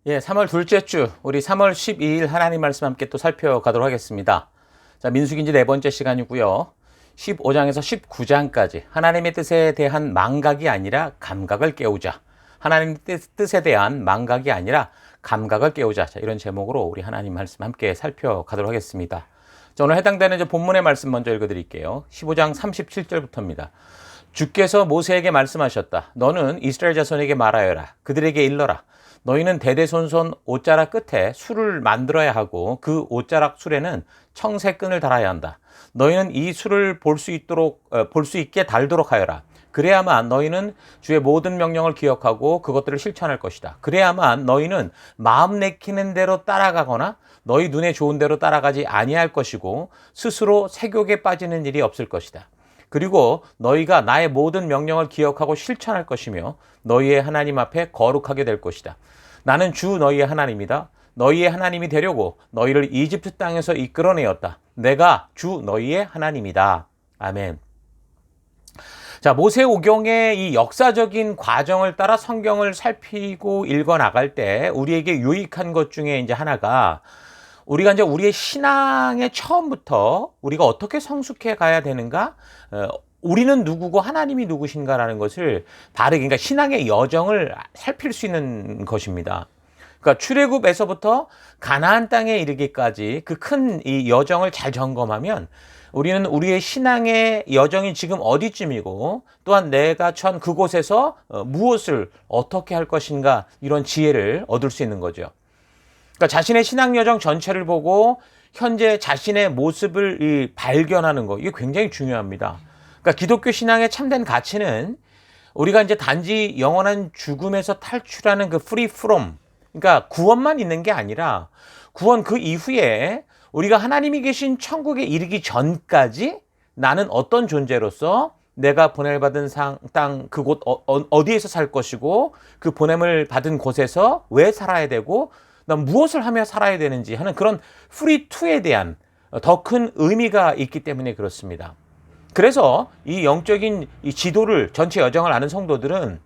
예, 3월 둘째 주, 우리 3월 12일 하나님 말씀 함께 또 살펴가도록 하겠습니다. 자, 민수기인지 네 번째 시간이고요. 15장에서 19장까지 하나님의 뜻에 대한 망각이 아니라 감각을 깨우자. 하나님의 뜻에 대한 망각이 아니라 감각을 깨우자. 자, 이런 제목으로 우리 하나님 말씀 함께 살펴가도록 하겠습니다. 자, 오늘 해당되는 이제 본문의 말씀 먼저 읽어드릴게요. 15장 37절부터입니다. 주께서 모세에게 말씀하셨다. 너는 이스라엘 자손에게 말하여라. 그들에게 일러라. 너희는 대대손손 옷자락 끝에 술을 만들어야 하고 그 옷자락 술에는 청새끈을 달아야 한다. 너희는 이 술을 볼 수 있게 달도록 하여라. 그래야만 너희는 주의 모든 명령을 기억하고 그것들을 실천할 것이다. 그래야만 너희는 마음 내키는 대로 따라가거나 너희 눈에 좋은 대로 따라가지 아니할 것이고 스스로 색욕에 빠지는 일이 없을 것이다. 그리고 너희가 나의 모든 명령을 기억하고 실천할 것이며 너희의 하나님 앞에 거룩하게 될 것이다. 나는 주 너희의 하나님이다. 너희의 하나님이 되려고 너희를 이집트 땅에서 이끌어내었다. 내가 주 너희의 하나님이다. 아멘. 자, 모세오경의 이 역사적인 과정을 따라 성경을 살피고 읽어 나갈 때 우리에게 유익한 것 중에 이제 하나가 우리가 이제 우리의 신앙의 처음부터 우리가 어떻게 성숙해 가야 되는가? 우리는 누구고 하나님이 누구신가라는 것을 바르게, 그러니까 신앙의 여정을 살필 수 있는 것입니다. 그러니까 출애굽에서부터 가나안 땅에 이르기까지 그 큰 이 여정을 잘 점검하면 우리는 우리의 신앙의 여정이 지금 어디쯤이고 또한 내가 처한 그곳에서 무엇을 어떻게 할 것인가 이런 지혜를 얻을 수 있는 거죠. 그러니까 자신의 신앙 여정 전체를 보고 현재 자신의 모습을 발견하는 거, 이게 굉장히 중요합니다. 그러니까 기독교 신앙의 참된 가치는 우리가 이제 단지 영원한 죽음에서 탈출하는 그 free from, 그러니까 구원만 있는 게 아니라 구원 그 이후에 우리가 하나님이 계신 천국에 이르기 전까지 나는 어떤 존재로서 내가 보냄을 받은 땅 그곳 어디에서 살 것이고 그 보냄을 받은 곳에서 왜 살아야 되고 난 무엇을 하며 살아야 되는지 하는 그런 free to에 대한 더 큰 의미가 있기 때문에 그렇습니다. 그래서 이 영적인 이 지도를 전체 여정을 아는 성도들은,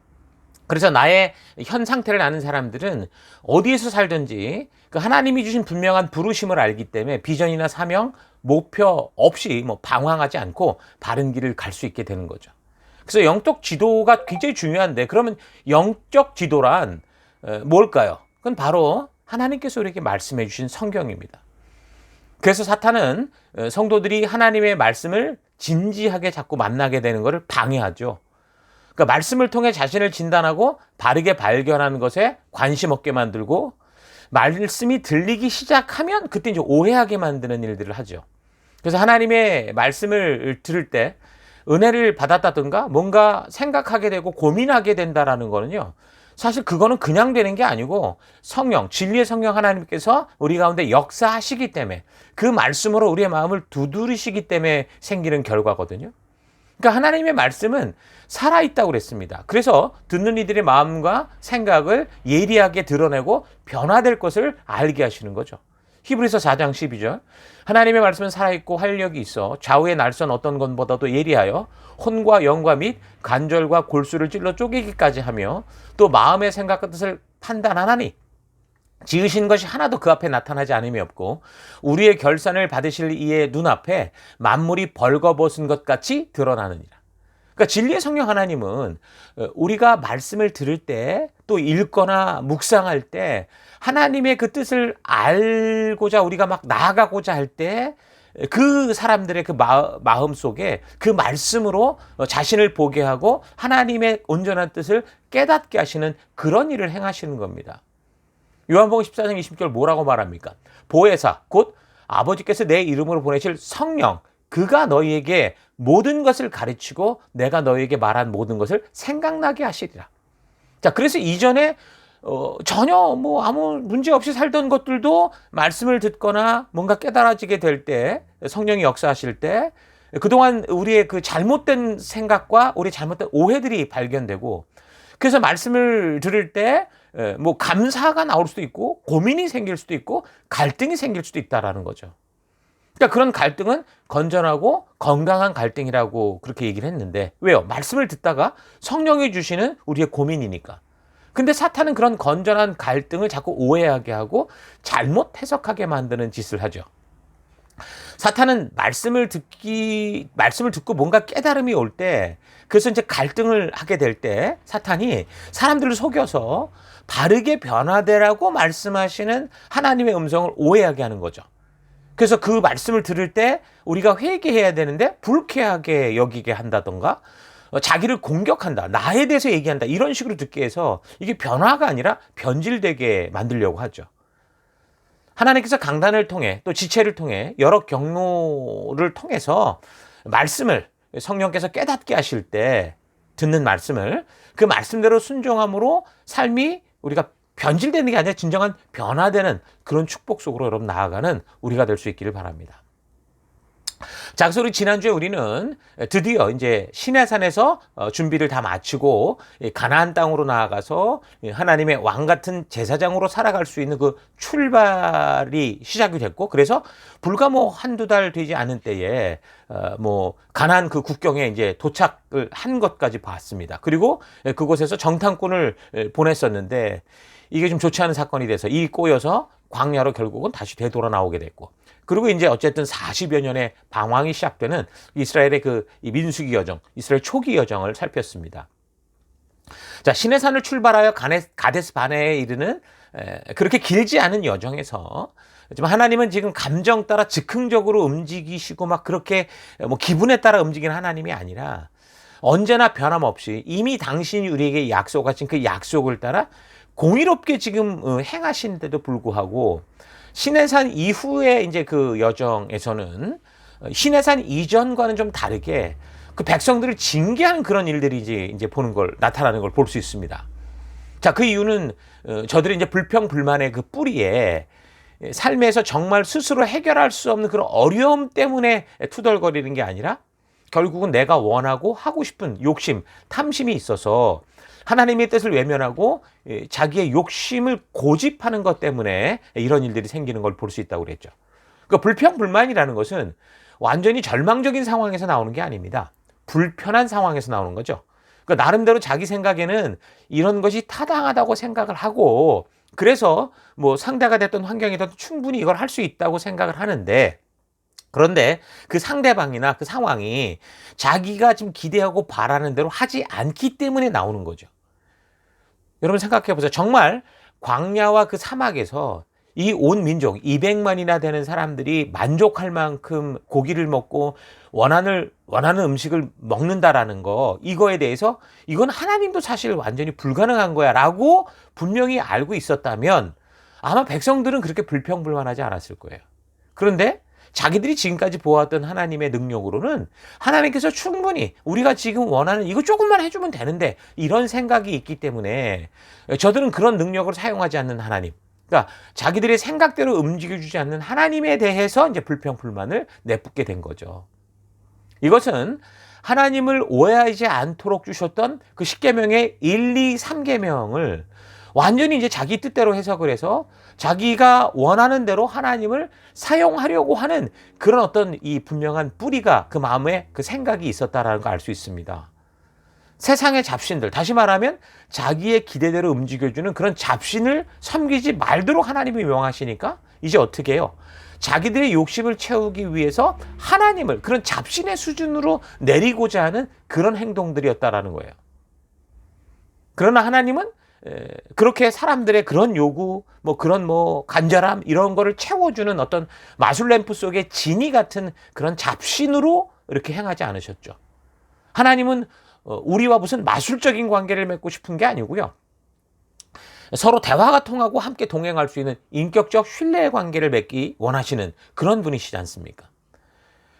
그래서 나의 현 상태를 아는 사람들은 어디에서 살든지 그 하나님이 주신 분명한 부르심을 알기 때문에 비전이나 사명, 목표 없이 뭐 방황하지 않고 바른 길을 갈 수 있게 되는 거죠. 그래서 영적 지도가 굉장히 중요한데, 그러면 영적 지도란 뭘까요? 그건 바로 하나님께서 우리에게 말씀해 주신 성경입니다. 그래서 사탄은 성도들이 하나님의 말씀을 진지하게 자꾸 만나게 되는 것을 방해하죠. 그러니까 말씀을 통해 자신을 진단하고 바르게 발견하는 것에 관심 없게 만들고 말씀이 들리기 시작하면 그때 이제 오해하게 만드는 일들을 하죠. 그래서 하나님의 말씀을 들을 때 은혜를 받았다든가 뭔가 생각하게 되고 고민하게 된다라는 거는요, 사실 그거는 그냥 되는 게 아니고 성령, 진리의 성령 하나님께서 우리 가운데 역사하시기 때문에 그 말씀으로 우리의 마음을 두드리시기 때문에 생기는 결과거든요. 그러니까 하나님의 말씀은 살아있다고 그랬습니다. 그래서 듣는 이들의 마음과 생각을 예리하게 드러내고 변화될 것을 알게 하시는 거죠. 히브리서 4장 12절, 하나님의 말씀은 살아있고 활력이 있어 좌우의 날선 어떤 것보다도 예리하여 혼과 영과 및 관절과 골수를 찔러 쪼개기까지 하며 또 마음의 생각과 뜻을 판단하나니 지으신 것이 하나도 그 앞에 나타나지 않음이 없고 우리의 결산을 받으실 이의 눈앞에 만물이 벌거벗은 것 같이 드러나느니라. 그러니까 진리의 성령 하나님은 우리가 말씀을 들을 때 또 읽거나 묵상할 때 하나님의 그 뜻을 알고자 우리가 막 나아가고자 할 때 그 사람들의 그 마음 속에 그 말씀으로 자신을 보게 하고 하나님의 온전한 뜻을 깨닫게 하시는 그런 일을 행하시는 겁니다. 요한복음 14장 20절 뭐라고 말합니까? 보혜사 곧 아버지께서 내 이름으로 보내실 성령, 그가 너희에게 모든 것을 가르치고 내가 너희에게 말한 모든 것을 생각나게 하시리라. 자, 그래서 이전에 전혀 뭐 아무 문제 없이 살던 것들도 말씀을 듣거나 뭔가 깨달아지게 될 때, 성령이 역사하실 때 그동안 우리의 그 잘못된 생각과 우리 잘못된 오해들이 발견되고, 그래서 말씀을 들을 때 뭐 감사가 나올 수도 있고 고민이 생길 수도 있고 갈등이 생길 수도 있다라는 거죠. 그러니까 그런 갈등은 건전하고 건강한 갈등이라고 그렇게 얘기를 했는데, 왜요? 말씀을 듣다가 성령이 주시는 우리의 고민이니까. 근데 사탄은 그런 건전한 갈등을 자꾸 오해하게 하고 잘못 해석하게 만드는 짓을 하죠. 사탄은 말씀을 듣고 뭔가 깨달음이 올 때, 그래서 이제 갈등을 하게 될 때 사탄이 사람들을 속여서 바르게 변화되라고 말씀하시는 하나님의 음성을 오해하게 하는 거죠. 그래서 그 말씀을 들을 때 우리가 회개해야 되는데 불쾌하게 여기게 한다던가, 자기를 공격한다, 나에 대해서 얘기한다, 이런 식으로 듣게 해서 이게 변화가 아니라 변질되게 만들려고 하죠. 하나님께서 강단을 통해 또 지체를 통해 여러 경로를 통해서 말씀을 성령께서 깨닫게 하실 때 듣는 말씀을 그 말씀대로 순종함으로 삶이 우리가 변질되는 게 아니라 진정한 변화되는 그런 축복 속으로 여러분 나아가는 우리가 될 수 있기를 바랍니다. 자, 그래서 우리 지난주에 우리는 드디어 이제 시내산에서 준비를 다 마치고 가나안 땅으로 나아가서 하나님의 왕 같은 제사장으로 살아갈 수 있는 그 출발이 시작이 됐고, 그래서 불과 뭐 한두 달 되지 않은 때에 뭐 가나안 그 국경에 이제 도착을 한 것까지 봤습니다. 그리고 그곳에서 정탐꾼을 보냈었는데 이게 좀 좋지 않은 사건이 돼서 이 꼬여서 광야로 결국은 다시 되돌아 나오게 됐고, 그리고 이제 어쨌든 40여 년의 방황이 시작되는 이스라엘의 이 민수기 여정, 이스라엘 초기 여정을 살폈습니다. 자, 시내산을 출발하여 가데스 바네에 이르는 그렇게 길지 않은 여정에서 지금 하나님은 지금 감정 따라 즉흥적으로 움직이시고 막 그렇게 뭐 기분에 따라 움직이는 하나님이 아니라 언제나 변함없이 이미 당신이 우리에게 약속하신 그 약속을 따라 공의롭게 지금 행하시는데도 불구하고 시내산 이후에 이제 그 여정에서는 시내산 이전과는 좀 다르게 그 백성들을 징계하는 그런 일들이 이제 나타나는 걸 볼 수 있습니다. 자, 그 이유는 저들이 이제 불평불만의 그 뿌리에 삶에서 정말 스스로 해결할 수 없는 그런 어려움 때문에 투덜거리는 게 아니라 결국은 내가 원하고 하고 싶은 욕심, 탐심이 있어서 하나님의 뜻을 외면하고 자기의 욕심을 고집하는 것 때문에 이런 일들이 생기는 걸 볼 수 있다고 그랬죠. 그러니까 불평불만이라는 것은 완전히 절망적인 상황에서 나오는 게 아닙니다. 불편한 상황에서 나오는 거죠. 그러니까 나름대로 자기 생각에는 이런 것이 타당하다고 생각을 하고, 그래서 뭐 상대가 됐던 환경이든 충분히 이걸 할 수 있다고 생각을 하는데, 그런데 그 상대방이나 그 상황이 자기가 지금 기대하고 바라는 대로 하지 않기 때문에 나오는 거죠. 여러분 생각해 보세요. 정말 광야와 그 사막에서 이 온 민족 200만이나 되는 사람들이 만족할 만큼 고기를 먹고 원하는 음식을 먹는다라는 거, 이거에 대해서 이건 하나님도 사실 완전히 불가능한 거야 라고 분명히 알고 있었다면 아마 백성들은 그렇게 불평불만하지 않았을 거예요. 그런데 자기들이 지금까지 보았던 하나님의 능력으로는 하나님께서 충분히 우리가 지금 원하는 이거 조금만 해주면 되는데 이런 생각이 있기 때문에 저들은 그런 능력을 사용하지 않는 하나님, 그러니까 자기들의 생각대로 움직여주지 않는 하나님에 대해서 이제 불평불만을 내뿜게 된 거죠. 이것은 하나님을 오해하지 않도록 주셨던 그 10계명의 1, 2, 3계명을 완전히 이제 자기 뜻대로 해석을 해서 자기가 원하는 대로 하나님을 사용하려고 하는 그런 어떤 이 분명한 뿌리가 그 마음에 그 생각이 있었다라는 걸 알 수 있습니다. 세상의 잡신들, 다시 말하면 자기의 기대대로 움직여주는 그런 잡신을 섬기지 말도록 하나님이 명하시니까 이제 어떻게 해요? 자기들의 욕심을 채우기 위해서 하나님을 그런 잡신의 수준으로 내리고자 하는 그런 행동들이었다라는 거예요. 그러나 하나님은 그렇게 사람들의 그런 요구, 그런 간절함 이런 거를 채워주는 어떤 마술램프 속의 지니 같은 그런 잡신으로 이렇게 행하지 않으셨죠. 하나님은 우리와 무슨 마술적인 관계를 맺고 싶은 게 아니고요. 서로 대화가 통하고 함께 동행할 수 있는 인격적 신뢰의 관계를 맺기 원하시는 그런 분이시지 않습니까?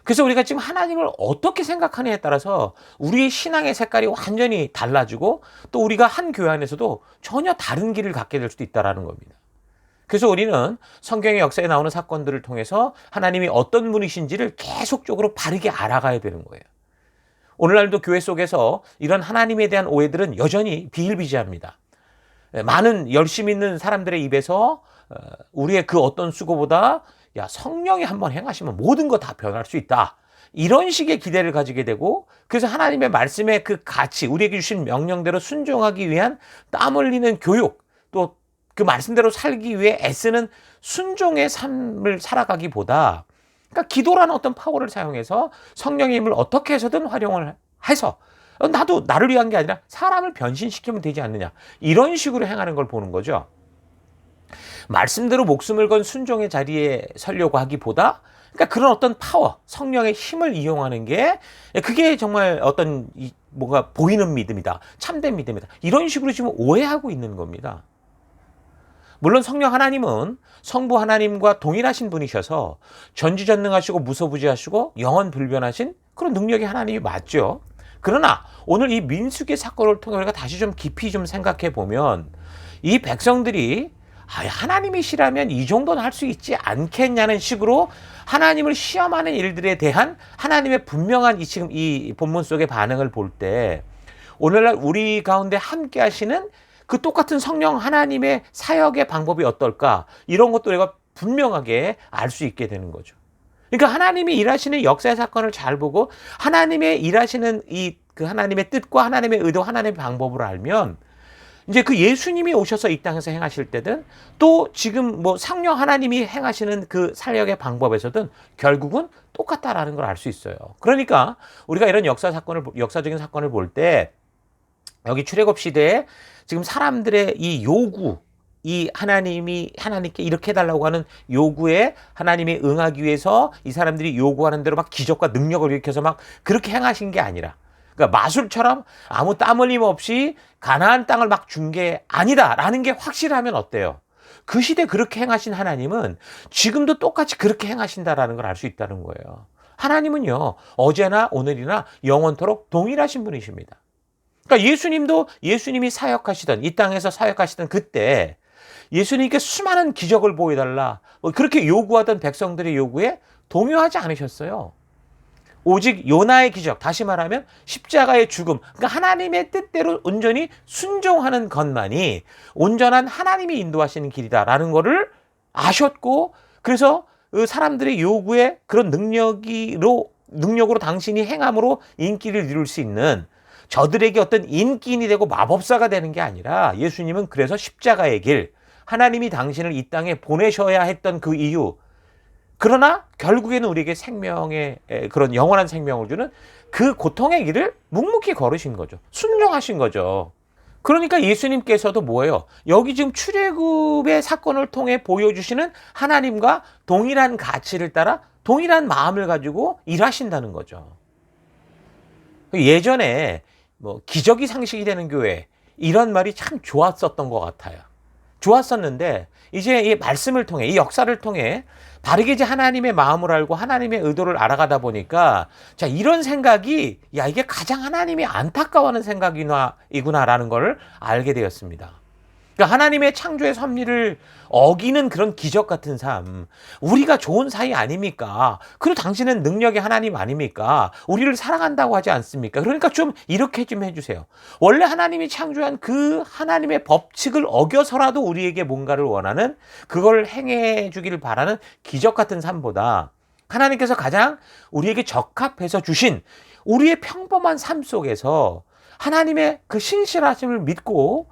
그래서 우리가 지금 하나님을 어떻게 생각하느냐에 따라서 우리의 신앙의 색깔이 완전히 달라지고 또 우리가 한 교회 안에서도 전혀 다른 길을 갖게 될 수도 있다는 겁니다. 그래서 우리는 성경의 역사에 나오는 사건들을 통해서 하나님이 어떤 분이신지를 계속적으로 바르게 알아가야 되는 거예요. 오늘날도 교회 속에서 이런 하나님에 대한 오해들은 여전히 비일비재합니다. 많은 열심 있는 사람들의 입에서 우리의 그 어떤 수고보다 야, 성령이 한번 행하시면 모든 거 다 변할 수 있다. 이런 식의 기대를 가지게 되고, 그래서 하나님의 말씀의 그 가치, 우리에게 주신 명령대로 순종하기 위한 땀 흘리는 교육, 또 그 말씀대로 살기 위해 애쓰는 순종의 삶을 살아가기보다, 그러니까 기도라는 어떤 파워를 사용해서 성령의 힘을 어떻게 해서든 활용을 해서 나도 나를 위한 게 아니라 사람을 변신시키면 되지 않느냐, 이런 식으로 행하는 걸 보는 거죠. 말씀대로 목숨을 건 순종의 자리에 서려고 하기보다, 그러니까 그런 어떤 파워, 성령의 힘을 이용하는 게, 그게 정말 어떤 뭔가 보이는 믿음이다, 참된 믿음이다, 이런 식으로 지금 오해하고 있는 겁니다. 물론 성령 하나님은 성부 하나님과 동일하신 분이셔서 전지전능하시고 무소부지하시고 영원불변하신 그런 능력의 하나님이 맞죠. 그러나 오늘 이 민수기 사건을 통해 우리가 다시 좀 깊이 좀 생각해 보면, 이 백성들이 하나님이시라면 이 정도는 할 수 있지 않겠냐는 식으로 하나님을 시험하는 일들에 대한 하나님의 분명한 지금 이 본문 속의 반응을 볼 때, 오늘날 우리 가운데 함께 하시는 그 똑같은 성령 하나님의 사역의 방법이 어떨까, 이런 것도 우리가 분명하게 알 수 있게 되는 거죠. 그러니까 하나님이 일하시는 역사의 사건을 잘 보고 하나님의 일하시는 그 하나님의 뜻과 하나님의 의도, 하나님의 방법을 알면, 이제 그 예수님이 오셔서 이 땅에서 행하실 때든, 또 지금 뭐 성령 하나님이 행하시는 그 사역의 방법에서든 결국은 똑같다라는 걸 알 수 있어요. 그러니까 우리가 이런 역사적인 사건을 볼 때, 여기 출애굽 시대에 지금 사람들의 이 요구, 이 하나님께 이렇게 해달라고 하는 요구에 하나님이 응하기 위해서 이 사람들이 요구하는 대로 막 기적과 능력을 일으켜서 막 그렇게 행하신 게 아니라, 그러니까 마술처럼 아무 땀 흘림 없이 가나안 땅을 막 준 게 아니다라는 게 확실하면 어때요? 그 시대 그렇게 행하신 하나님은 지금도 똑같이 그렇게 행하신다라는 걸 알 수 있다는 거예요. 하나님은요, 어제나 오늘이나 영원토록 동일하신 분이십니다. 그러니까 예수님이 사역하시던, 이 땅에서 사역하시던 그때 예수님께 수많은 기적을 보여달라, 그렇게 요구하던 백성들의 요구에 동요하지 않으셨어요. 오직 요나의 기적, 다시 말하면 십자가의 죽음, 그러니까 하나님의 뜻대로 온전히 순종하는 것만이 온전한 하나님이 인도하시는 길이다라는 것을 아셨고, 그래서 그 사람들의 요구에 그런 능력으로 당신이 행함으로 인기를 이룰 수 있는, 저들에게 어떤 인기인이 되고 마법사가 되는 게 아니라, 예수님은 그래서 십자가의 길, 하나님이 당신을 이 땅에 보내셔야 했던 그 이유, 그러나 결국에는 우리에게 생명의, 그런 영원한 생명을 주는 그 고통의 길을 묵묵히 걸으신 거죠. 순종하신 거죠. 그러니까 예수님께서도 뭐예요? 여기 지금 출애굽의 사건을 통해 보여주시는 하나님과 동일한 가치를 따라 동일한 마음을 가지고 일하신다는 거죠. 예전에 뭐 기적이 상식이 되는 교회, 이런 말이 참 좋았었던 것 같아요. 좋았었는데 이제 이 말씀을 통해, 이 역사를 통해 바르게 이제 하나님의 마음을 알고 하나님의 의도를 알아가다 보니까, 자, 이런 생각이, 야, 이게 가장 하나님이 안타까워하는 생각이구나라는 걸 알게 되었습니다. 그러니까 하나님의 창조의 섭리를 어기는 그런 기적 같은 삶, 우리가 좋은 사이 아닙니까? 그리고 당신은 능력의 하나님 아닙니까? 우리를 사랑한다고 하지 않습니까? 그러니까 좀 이렇게 좀 해주세요. 원래 하나님이 창조한 그 하나님의 법칙을 어겨서라도 우리에게 뭔가를 원하는, 그걸 행해 주기를 바라는 기적 같은 삶보다, 하나님께서 가장 우리에게 적합해서 주신 우리의 평범한 삶 속에서 하나님의 그 신실하심을 믿고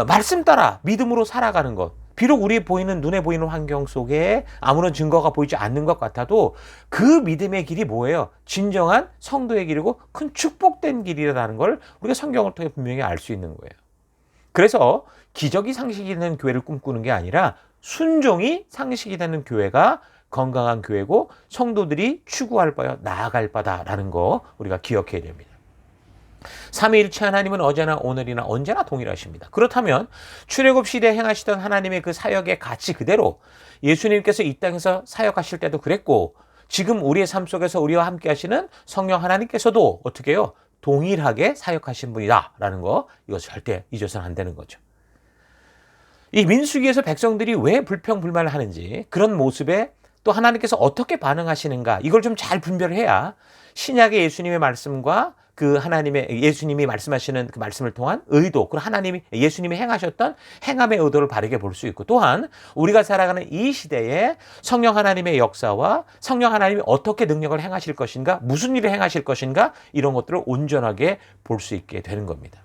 말씀 따라 믿음으로 살아가는 것, 비록 눈에 보이는 환경 속에 아무런 증거가 보이지 않는 것 같아도 그 믿음의 길이 뭐예요? 진정한 성도의 길이고 큰 축복된 길이라는 걸 우리가 성경을 통해 분명히 알 수 있는 거예요. 그래서 기적이 상식이 되는 교회를 꿈꾸는 게 아니라 순종이 상식이 되는 교회가 건강한 교회고, 성도들이 추구할 바여 나아갈 바다라는 거 우리가 기억해야 됩니다. 삼위일체 하나님은 어제나 오늘이나 언제나 동일하십니다. 그렇다면 출애굽 시대에 행하시던 하나님의 그 사역의 가치 그대로 예수님께서 이 땅에서 사역하실 때도 그랬고, 지금 우리의 삶 속에서 우리와 함께 하시는 성령 하나님께서도 어떻게 해요? 동일하게 사역하신 분이다라는 거, 이거 절대 잊어서는 안 되는 거죠. 이 민수기에서 백성들이 왜 불평불만을 하는지, 그런 모습에 또 하나님께서 어떻게 반응하시는가, 이걸 좀 잘 분별해야 신약의 예수님의 말씀과 그 하나님의 예수님이 말씀하시는 그 말씀을 통한 의도, 그리고 하나님이 예수님이 행하셨던 행함의 의도를 바르게 볼 수 있고, 또한 우리가 살아가는 이 시대에 성령 하나님의 역사와 성령 하나님이 어떻게 능력을 행하실 것인가, 무슨 일을 행하실 것인가, 이런 것들을 온전하게 볼 수 있게 되는 겁니다.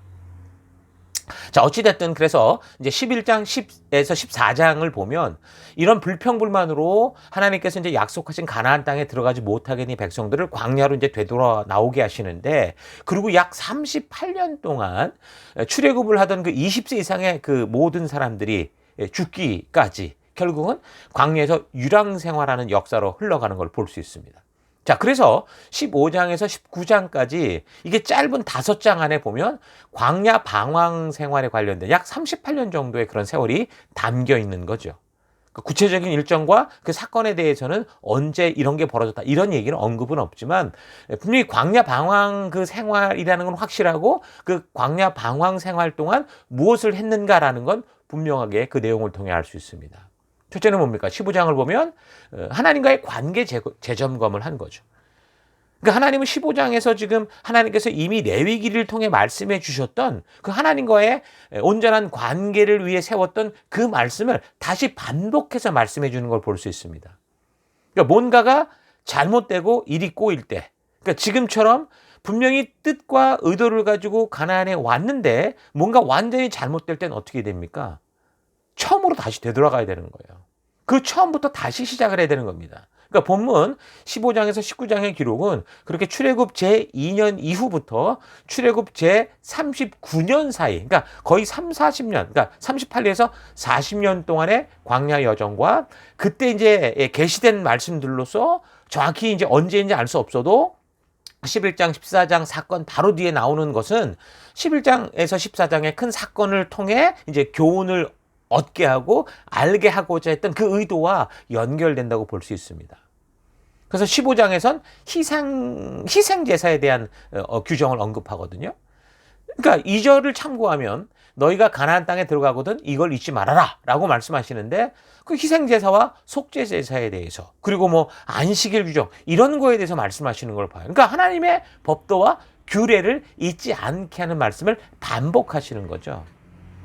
자, 어찌됐든 그래서 이제 11장 10에서 14장을 보면 이런 불평불만으로 하나님께서 이제 약속하신 가나안 땅에 들어가지 못하게 된 백성들을 광야로 이제 되돌아 나오게 하시는데, 그리고 약 38년 동안 출애굽을 하던 그 20세 이상의 그 모든 사람들이 죽기까지 결국은 광야에서 유랑 생활하는 역사로 흘러가는 걸 볼 수 있습니다. 자, 그래서 15장에서 19장까지 이게 짧은 5장 안에 보면 광야 방황 생활에 관련된 약 38년 정도의 그런 세월이 담겨 있는 거죠. 그 구체적인 일정과 그 사건에 대해서는 언제 이런 게 벌어졌다, 이런 얘기는 언급은 없지만 분명히 광야 방황 그 생활이라는 건 확실하고, 그 광야 방황 생활 동안 무엇을 했는가라는 건 분명하게 그 내용을 통해 알 수 있습니다. 첫째는 뭡니까? 15장을 보면 하나님과의 관계 재점검을 한 거죠. 그러니까 하나님은 15장에서 지금 하나님께서 이미 레위기를 통해 말씀해 주셨던 그 하나님과의 온전한 관계를 위해 세웠던 그 말씀을 다시 반복해서 말씀해 주는 걸 볼 수 있습니다. 그러니까 뭔가가 잘못되고 일이 꼬일 때, 그러니까 지금처럼 분명히 뜻과 의도를 가지고 가나안에 왔는데 뭔가 완전히 잘못될 때는 어떻게 됩니까? 처음으로 다시 되돌아가야 되는 거예요. 그 처음부터 다시 시작을 해야 되는 겁니다. 그러니까 본문 15장에서 19장의 기록은 그렇게 출애굽 제2년 이후부터 출애굽 제39년 사이, 그러니까 거의 40년, 그러니까 38에서 40년 동안의 광야 여정과 그때 이제 계시된 말씀들로서 정확히 이제 언제인지 알 수 없어도 11장, 14장 사건 바로 뒤에 나오는 것은 11장에서 14장의 큰 사건을 통해 이제 교훈을 얻게 하고 알게 하고자 했던 그 의도와 연결된다고 볼 수 있습니다. 그래서 15장에선 희생제사에 대한 규정을 언급하거든요. 그러니까 2절을 참고하면 너희가 가나안 땅에 들어가거든 이걸 잊지 말아라 라고 말씀하시는데, 그 희생제사와 속죄제사에 대해서, 그리고 뭐 안식일 규정, 이런 거에 대해서 말씀하시는 걸 봐요. 그러니까 하나님의 법도와 규례를 잊지 않게 하는 말씀을 반복하시는 거죠.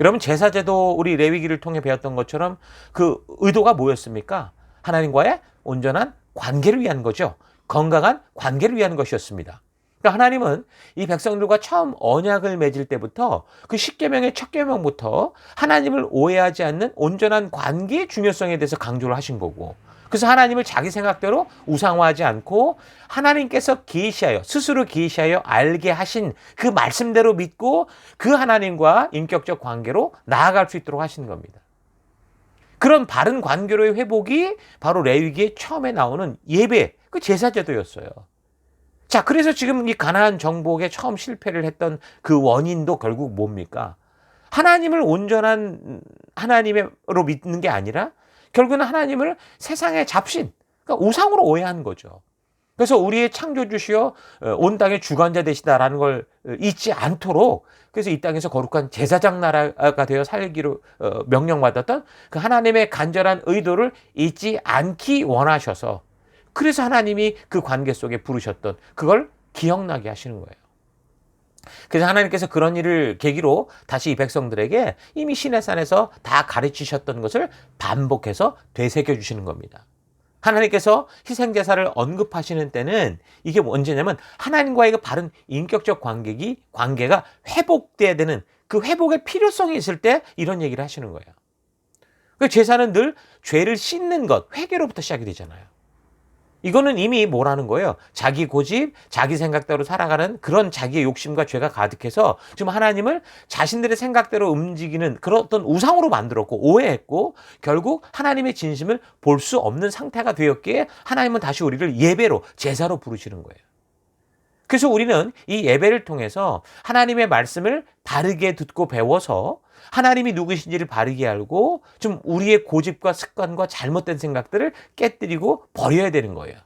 여러분, 제사제도 우리 레위기를 통해 배웠던 것처럼 그 의도가 뭐였습니까? 하나님과의 온전한 관계를 위한 거죠. 건강한 관계를 위한 것이었습니다. 그러니까 하나님은 이 백성들과 처음 언약을 맺을 때부터 그 10계명의 첫 계명부터 하나님을 오해하지 않는 온전한 관계의 중요성에 대해서 강조를 하신 거고, 그래서 하나님을 자기 생각대로 우상화하지 않고 하나님께서 계시하여, 스스로 계시하여 알게 하신 그 말씀대로 믿고 그 하나님과 인격적 관계로 나아갈 수 있도록 하시는 겁니다. 그런 바른 관계로의 회복이 바로 레위기의 처음에 나오는 예배, 그 제사제도였어요. 자, 그래서 지금 이 가나안 정복에 처음 실패를 했던 그 원인도 결국 뭡니까? 하나님을 온전한 하나님으로 믿는 게 아니라 결국은 하나님을 세상의 잡신, 그러니까 우상으로 오해한 거죠. 그래서 우리의 창조주시여 온 땅의 주관자 되시다라는 걸 잊지 않도록, 그래서 이 땅에서 거룩한 제사장 나라가 되어 살기로 명령받았던 그 하나님의 간절한 의도를 잊지 않기 원하셔서, 그래서 하나님이 그 관계 속에 부르셨던 그걸 기억나게 하시는 거예요. 그래서 하나님께서 그런 일을 계기로 다시 이 백성들에게 이미 시내산에서 다 가르치셨던 것을 반복해서 되새겨 주시는 겁니다. 하나님께서 희생제사를 언급하시는 때는 이게 언제냐면 하나님과의 그 바른 인격적 관계가 회복돼야 되는 그 회복의 필요성이 있을 때 이런 얘기를 하시는 거예요. 그 제사는 늘 죄를 씻는 것, 회개로부터 시작이 되잖아요. 이거는 이미 뭐라는 거예요? 자기 고집, 자기 생각대로 살아가는 그런 자기의 욕심과 죄가 가득해서 지금 하나님을 자신들의 생각대로 움직이는 그런 어떤 우상으로 만들었고 오해했고, 결국 하나님의 진심을 볼 수 없는 상태가 되었기에 하나님은 다시 우리를 예배로, 제사로 부르시는 거예요. 그래서 우리는 이 예배를 통해서 하나님의 말씀을 바르게 듣고 배워서 하나님이 누구신지를 바르게 알고 좀 우리의 고집과 습관과 잘못된 생각들을 깨뜨리고 버려야 되는 거예요.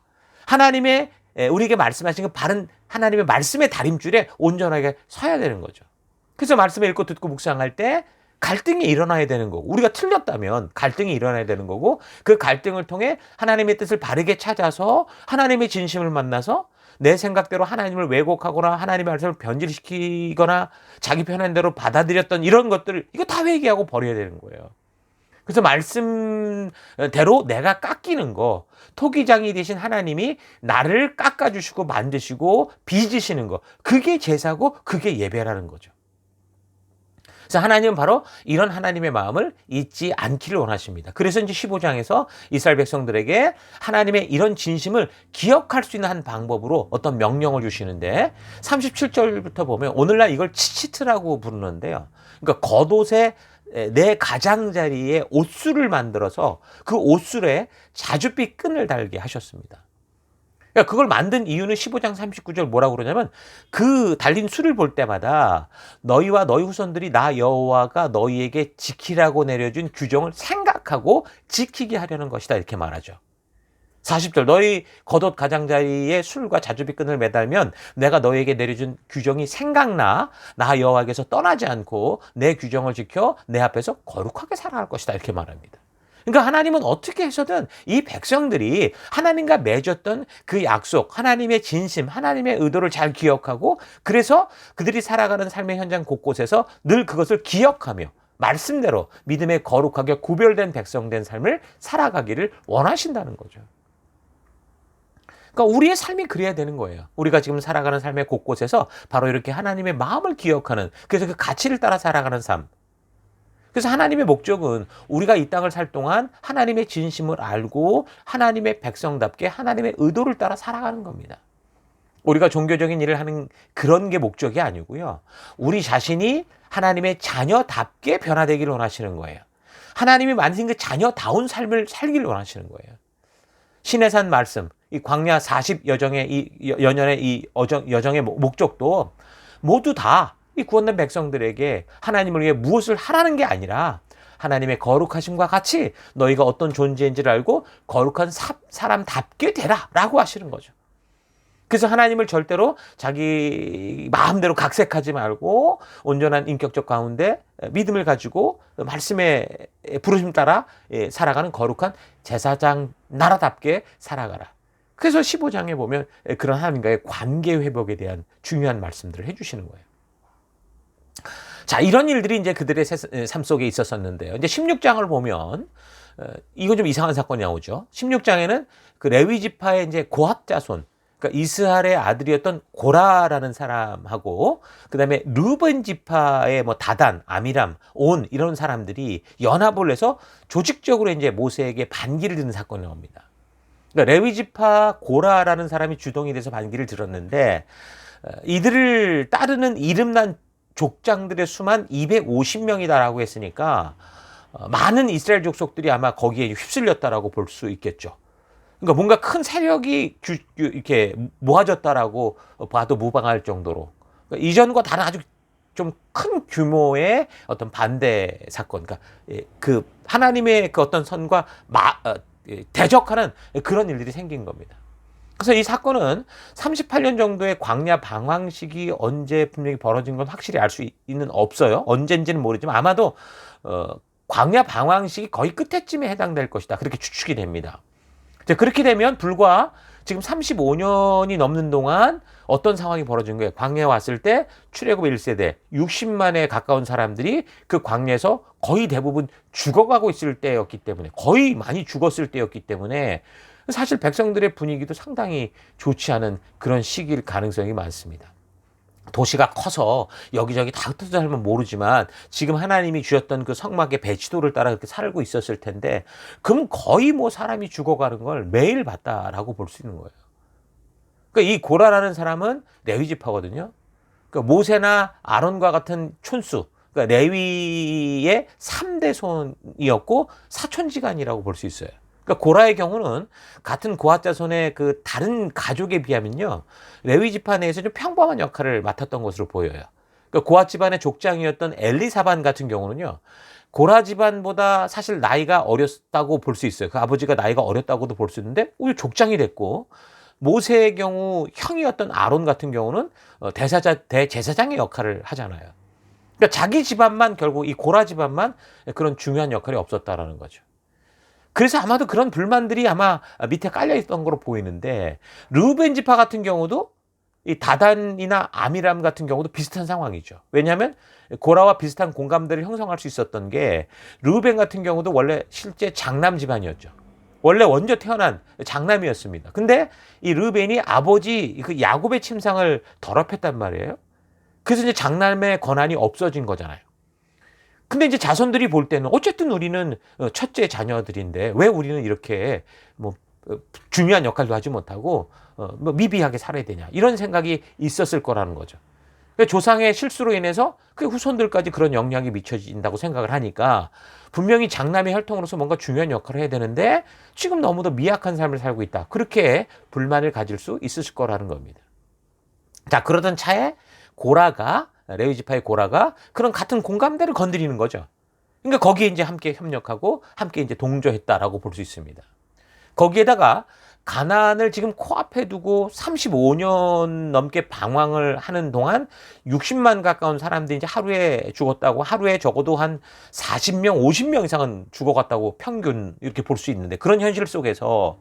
하나님의 우리에게 말씀하신 그 바른 하나님의 말씀의 다림줄에 온전하게 서야 되는 거죠. 그래서 말씀을 읽고 듣고 묵상할 때 갈등이 일어나야 되는 거고, 우리가 틀렸다면 갈등이 일어나야 되는 거고, 그 갈등을 통해 하나님의 뜻을 바르게 찾아서 하나님의 진심을 만나서 내 생각대로 하나님을 왜곡하거나 하나님의 말씀을 변질시키거나 자기 편한 대로 받아들였던 이런 것들을 이거 다 회개하고 버려야 되는 거예요. 그래서 말씀대로 내가 깎이는 거, 토기장이 되신 하나님이 나를 깎아주시고 만드시고 빚으시는 거, 그게 제사고 그게 예배라는 거죠. 그래서 하나님은 바로 이런 하나님의 마음을 잊지 않기를 원하십니다. 그래서 이제 15장에서 이스라엘 백성들에게 하나님의 이런 진심을 기억할 수 있는 한 방법으로 어떤 명령을 주시는데 37절부터 보면 오늘날 이걸 치치트라고 부르는데요. 그러니까 겉옷에 내 가장자리에 옷술을 만들어서 그 옷술에 자줏빛 끈을 달게 하셨습니다. 그러니까 그걸 만든 이유는 15장 39절 뭐라고 그러냐면 그 달린 술을 볼 때마다 너희와 너희 후손들이 나 여호와가 너희에게 지키라고 내려준 규정을 생각하고 지키게 하려는 것이다 이렇게 말하죠. 40절 너희 겉옷 가장자리에 술과 자주비 끈을 매달면 내가 너희에게 내려준 규정이 생각나 나 여호와께서 떠나지 않고 내 규정을 지켜 내 앞에서 거룩하게 살아갈 것이다 이렇게 말합니다. 그러니까 하나님은 어떻게 해서든 이 백성들이 하나님과 맺었던 그 약속, 하나님의 진심, 하나님의 의도를 잘 기억하고 그래서 그들이 살아가는 삶의 현장 곳곳에서 늘 그것을 기억하며 말씀대로 믿음에 거룩하게 구별된 백성된 삶을 살아가기를 원하신다는 거죠. 그러니까 우리의 삶이 그래야 되는 거예요. 우리가 지금 살아가는 삶의 곳곳에서 바로 이렇게 하나님의 마음을 기억하는, 그래서 그 가치를 따라 살아가는 삶. 그래서 하나님의 목적은 우리가 이 땅을 살 동안 하나님의 진심을 알고 하나님의 백성답게 하나님의 의도를 따라 살아가는 겁니다. 우리가 종교적인 일을 하는 그런 게 목적이 아니고요. 우리 자신이 하나님의 자녀답게 변화되기를 원하시는 거예요. 하나님이 만드신 그 자녀다운 삶을 살기를 원하시는 거예요. 시내산 말씀, 이 광야 40여정의 이 여년의 이 여정의 목적도 모두 다 이 구원된 백성들에게 하나님을 위해 무엇을 하라는 게 아니라 하나님의 거룩하심과 같이 너희가 어떤 존재인지를 알고 거룩한 사람답게 되라 라고 하시는 거죠. 그래서 하나님을 절대로 자기 마음대로 각색하지 말고 온전한 인격적 가운데 믿음을 가지고 말씀의 부르심 따라 살아가는 거룩한 제사장 나라답게 살아가라. 그래서 15장에 보면 그런 하나님과의 관계 회복에 대한 중요한 말씀들을 해주시는 거예요. 자, 이런 일들이 이제 그들의 삶 속에 있었었는데요. 이제 16장을 보면 이건 좀 이상한 사건이 나오죠. 16장에는 그 레위 지파의 이제 고핫 자손, 그러니까 이스라엘의 아들이었던 고라라는 사람하고 그다음에 르벤 지파의 뭐 다단, 아미람, 온 이런 사람들이 연합을 해서 조직적으로 이제 모세에게 반기를 드는 사건이 나옵니다. 그러니까 레위 지파 고라라는 사람이 주동이 돼서 반기를 들었는데 이들을 따르는 이름난 족장들의 수만 250명이다라고 했으니까 많은 이스라엘 족속들이 아마 거기에 휩쓸렸다라고 볼 수 있겠죠. 그러니까 뭔가 큰 세력이 이렇게 모아졌다라고 봐도 무방할 정도로 그러니까 이전과 다른 아주 좀 큰 규모의 어떤 반대 사건, 그러니까 그 하나님의 그 어떤 선과 대적하는 그런 일들이 생긴 겁니다. 그래서 이 사건은 38년 정도의 광야 방황식이 언제 분명히 벌어진 건 확실히 알 수 있는 없어요. 언젠지는 모르지만 아마도 광야 방황식이 거의 끝에쯤에 해당될 것이다. 그렇게 추측이 됩니다. 그렇게 되면 불과 지금 35년이 넘는 동안 어떤 상황이 벌어진 거예요. 광야에 왔을 때 출애굽 1세대 60만에 가까운 사람들이 그 광야에서 거의 대부분 죽어가고 있을 때였기 때문에 거의 많이 죽었을 때였기 때문에 사실 백성들의 분위기도 상당히 좋지 않은 그런 시기일 가능성이 많습니다. 도시가 커서 여기저기 다 흩어져 살면 모르지만 지금 하나님이 주셨던 그 성막의 배치도를 따라 그렇게 살고 있었을 텐데 그럼 거의 뭐 사람이 죽어가는 걸 매일 봤다라고 볼 수 있는 거예요. 그러니까 이 고라라는 사람은 레위 지파거든요. 그러니까 모세나 아론과 같은 촌수, 그러니까 레위의 3대 손이었고 사촌지간이라고 볼 수 있어요. 그러니까 고라의 경우는 같은 고핫 자손의 그 다른 가족에 비하면요 레위 집안 내에서 좀 평범한 역할을 맡았던 것으로 보여요. 그러니까 고핫 집안의 족장이었던 엘리사반 같은 경우는요 고라 집안보다 사실 나이가 어렸다고 볼 수 있어요. 그 아버지가 나이가 어렸다고도 볼 수 있는데 오히려 족장이 됐고 모세의 경우 형이었던 아론 같은 경우는 대제사장의 역할을 하잖아요. 그러니까 자기 집안만 결국 이 고라 집안만 그런 중요한 역할이 없었다라는 거죠. 그래서 아마도 그런 불만들이 아마 밑에 깔려 있던 거로 보이는데, 르우벤 지파 같은 경우도 이 다단이나 아미람 같은 경우도 비슷한 상황이죠. 왜냐하면 고라와 비슷한 공감대를 형성할 수 있었던 게, 르우벤 같은 경우도 원래 실제 장남 집안이었죠. 원래 원조 태어난 장남이었습니다. 근데 이 르우벤이 아버지 그 야곱의 침상을 더럽혔단 말이에요. 그래서 이제 장남의 권한이 없어진 거잖아요. 근데 이제 자손들이 볼 때는 어쨌든 우리는 첫째 자녀들인데 왜 우리는 이렇게 뭐 중요한 역할도 하지 못하고 뭐 미비하게 살아야 되냐, 이런 생각이 있었을 거라는 거죠. 그러니까 조상의 실수로 인해서 그 후손들까지 그런 영향이 미쳐진다고 생각을 하니까 분명히 장남의 혈통으로서 뭔가 중요한 역할을 해야 되는데 지금 너무도 미약한 삶을 살고 있다, 그렇게 불만을 가질 수 있으실 거라는 겁니다. 자, 그러던 차에 레위 지파의 고라가 그런 같은 공감대를 건드리는 거죠. 그러니까 거기에 이제 함께 협력하고 함께 이제 동조했다라고 볼 수 있습니다. 거기에다가 가나안을 지금 코앞에 두고 35년 넘게 방황을 하는 동안 60만 가까운 사람들이 이제 하루에 죽었다고, 하루에 적어도 한 40명, 50명 이상은 죽어갔다고 평균 이렇게 볼 수 있는데, 그런 현실 속에서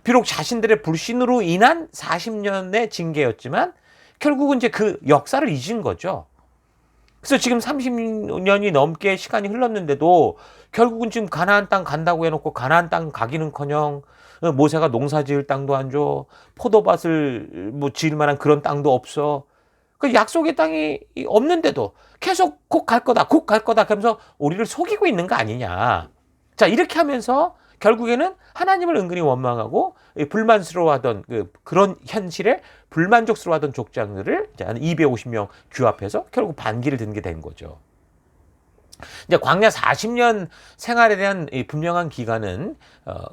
비록 자신들의 불신으로 인한 40년의 징계였지만 결국은 이제 그 역사를 잊은 거죠. 그래서 지금 30년이 넘게 시간이 흘렀는데도 결국은 지금 가나안 땅 간다고 해놓고 가나안 땅 가기는커녕 모세가 농사 지을 땅도 안 줘, 포도밭을 뭐 지을 만한 그런 땅도 없어. 그 약속의 땅이 없는데도 계속 곧 갈 거다, 곧 갈 거다 하면서 우리를 속이고 있는 거 아니냐. 자, 이렇게 하면서 결국에는 하나님을 은근히 원망하고 불만스러워하던 그런 현실에 불만족스러워하던 족장들을 한 250명 규합해서 결국 반기를 든 게 된 거죠. 이제 광야 40년 생활에 대한 분명한 기간은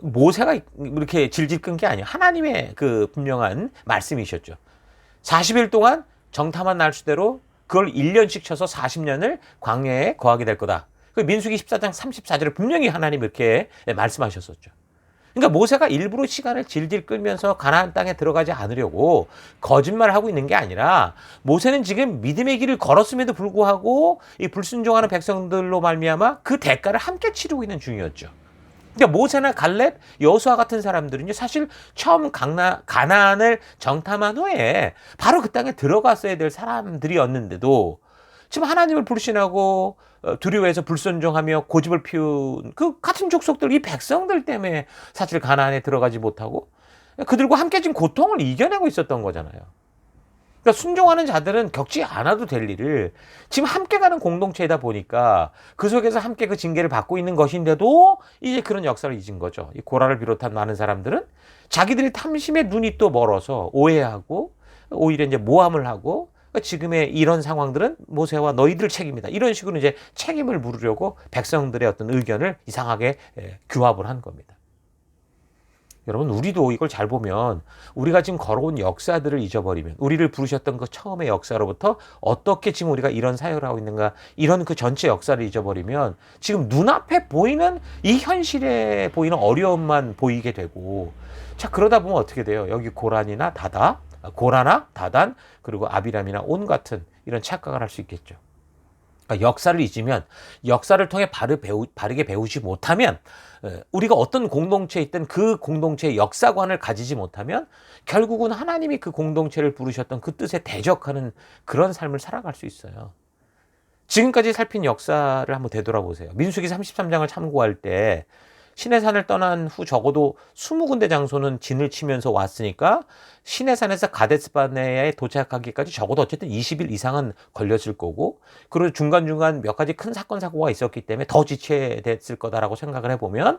모세가 이렇게 질질 끈 게 아니에요. 하나님의 그 분명한 말씀이셨죠. 40일 동안 정탐한 날수대로 그걸 1년씩 쳐서 40년을 광야에 거하게 될 거다. 그 민수기 14장 34절에 분명히 하나님 이렇게 말씀하셨었죠. 그러니까 모세가 일부러 시간을 질질 끌면서 가나안 땅에 들어가지 않으려고 거짓말을 하고 있는 게 아니라, 모세는 지금 믿음의 길을 걸었음에도 불구하고 이 불순종하는 백성들로 말미암아 그 대가를 함께 치르고 있는 중이었죠. 그러니까 모세나 갈렙, 여호수아 같은 사람들은 사실 처음 가나안을 정탐한 후에 바로 그 땅에 들어갔어야 될 사람들이었는데도 지금 하나님을 불신하고 두려워해서 불순종하며 고집을 피운 그 같은 족속들, 이 백성들 때문에 사실 가나안에 들어가지 못하고 그들과 함께 지금 고통을 이겨내고 있었던 거잖아요. 그러니까 순종하는 자들은 겪지 않아도 될 일을 지금 함께 가는 공동체이다 보니까 그 속에서 함께 그 징계를 받고 있는 것인데도 이제 그런 역사를 잊은 거죠. 이 고라를 비롯한 많은 사람들은 자기들이 탐심에 눈이 또 멀어서 오해하고 오히려 이제 모함을 하고, 지금의 이런 상황들은 모세와 너희들 책임이다, 이런 식으로 이제 책임을 물으려고 백성들의 어떤 의견을 이상하게 규합을 한 겁니다. 여러분, 우리도 이걸 잘 보면 우리가 지금 걸어온 역사들을 잊어버리면, 우리를 부르셨던 그 처음의 역사로부터 어떻게 지금 우리가 이런 사역을 하고 있는가, 이런 그 전체 역사를 잊어버리면 지금 눈앞에 보이는 이 현실에 보이는 어려움만 보이게 되고, 자, 그러다 보면 어떻게 돼요? 여기 고라나 다단, 그리고 아비람이나 온 같은 이런 착각을 할 수 있겠죠. 그러니까 역사를 잊으면, 역사를 통해 바르게 배우지 못하면, 우리가 어떤 공동체에 있든 그 공동체의 역사관을 가지지 못하면 결국은 하나님이 그 공동체를 부르셨던 그 뜻에 대적하는 그런 삶을 살아갈 수 있어요. 지금까지 살핀 역사를 한번 되돌아보세요. 민수기 33장을 참고할 때 시내산을 떠난 후 적어도 20군데 장소는 진을 치면서 왔으니까 시내산에서 가데스바네아에 도착하기까지 적어도 어쨌든 20일 이상은 걸렸을 거고, 그리고 중간중간 몇 가지 큰 사건 사고가 있었기 때문에 더 지체됐을 거다라고 생각을 해보면,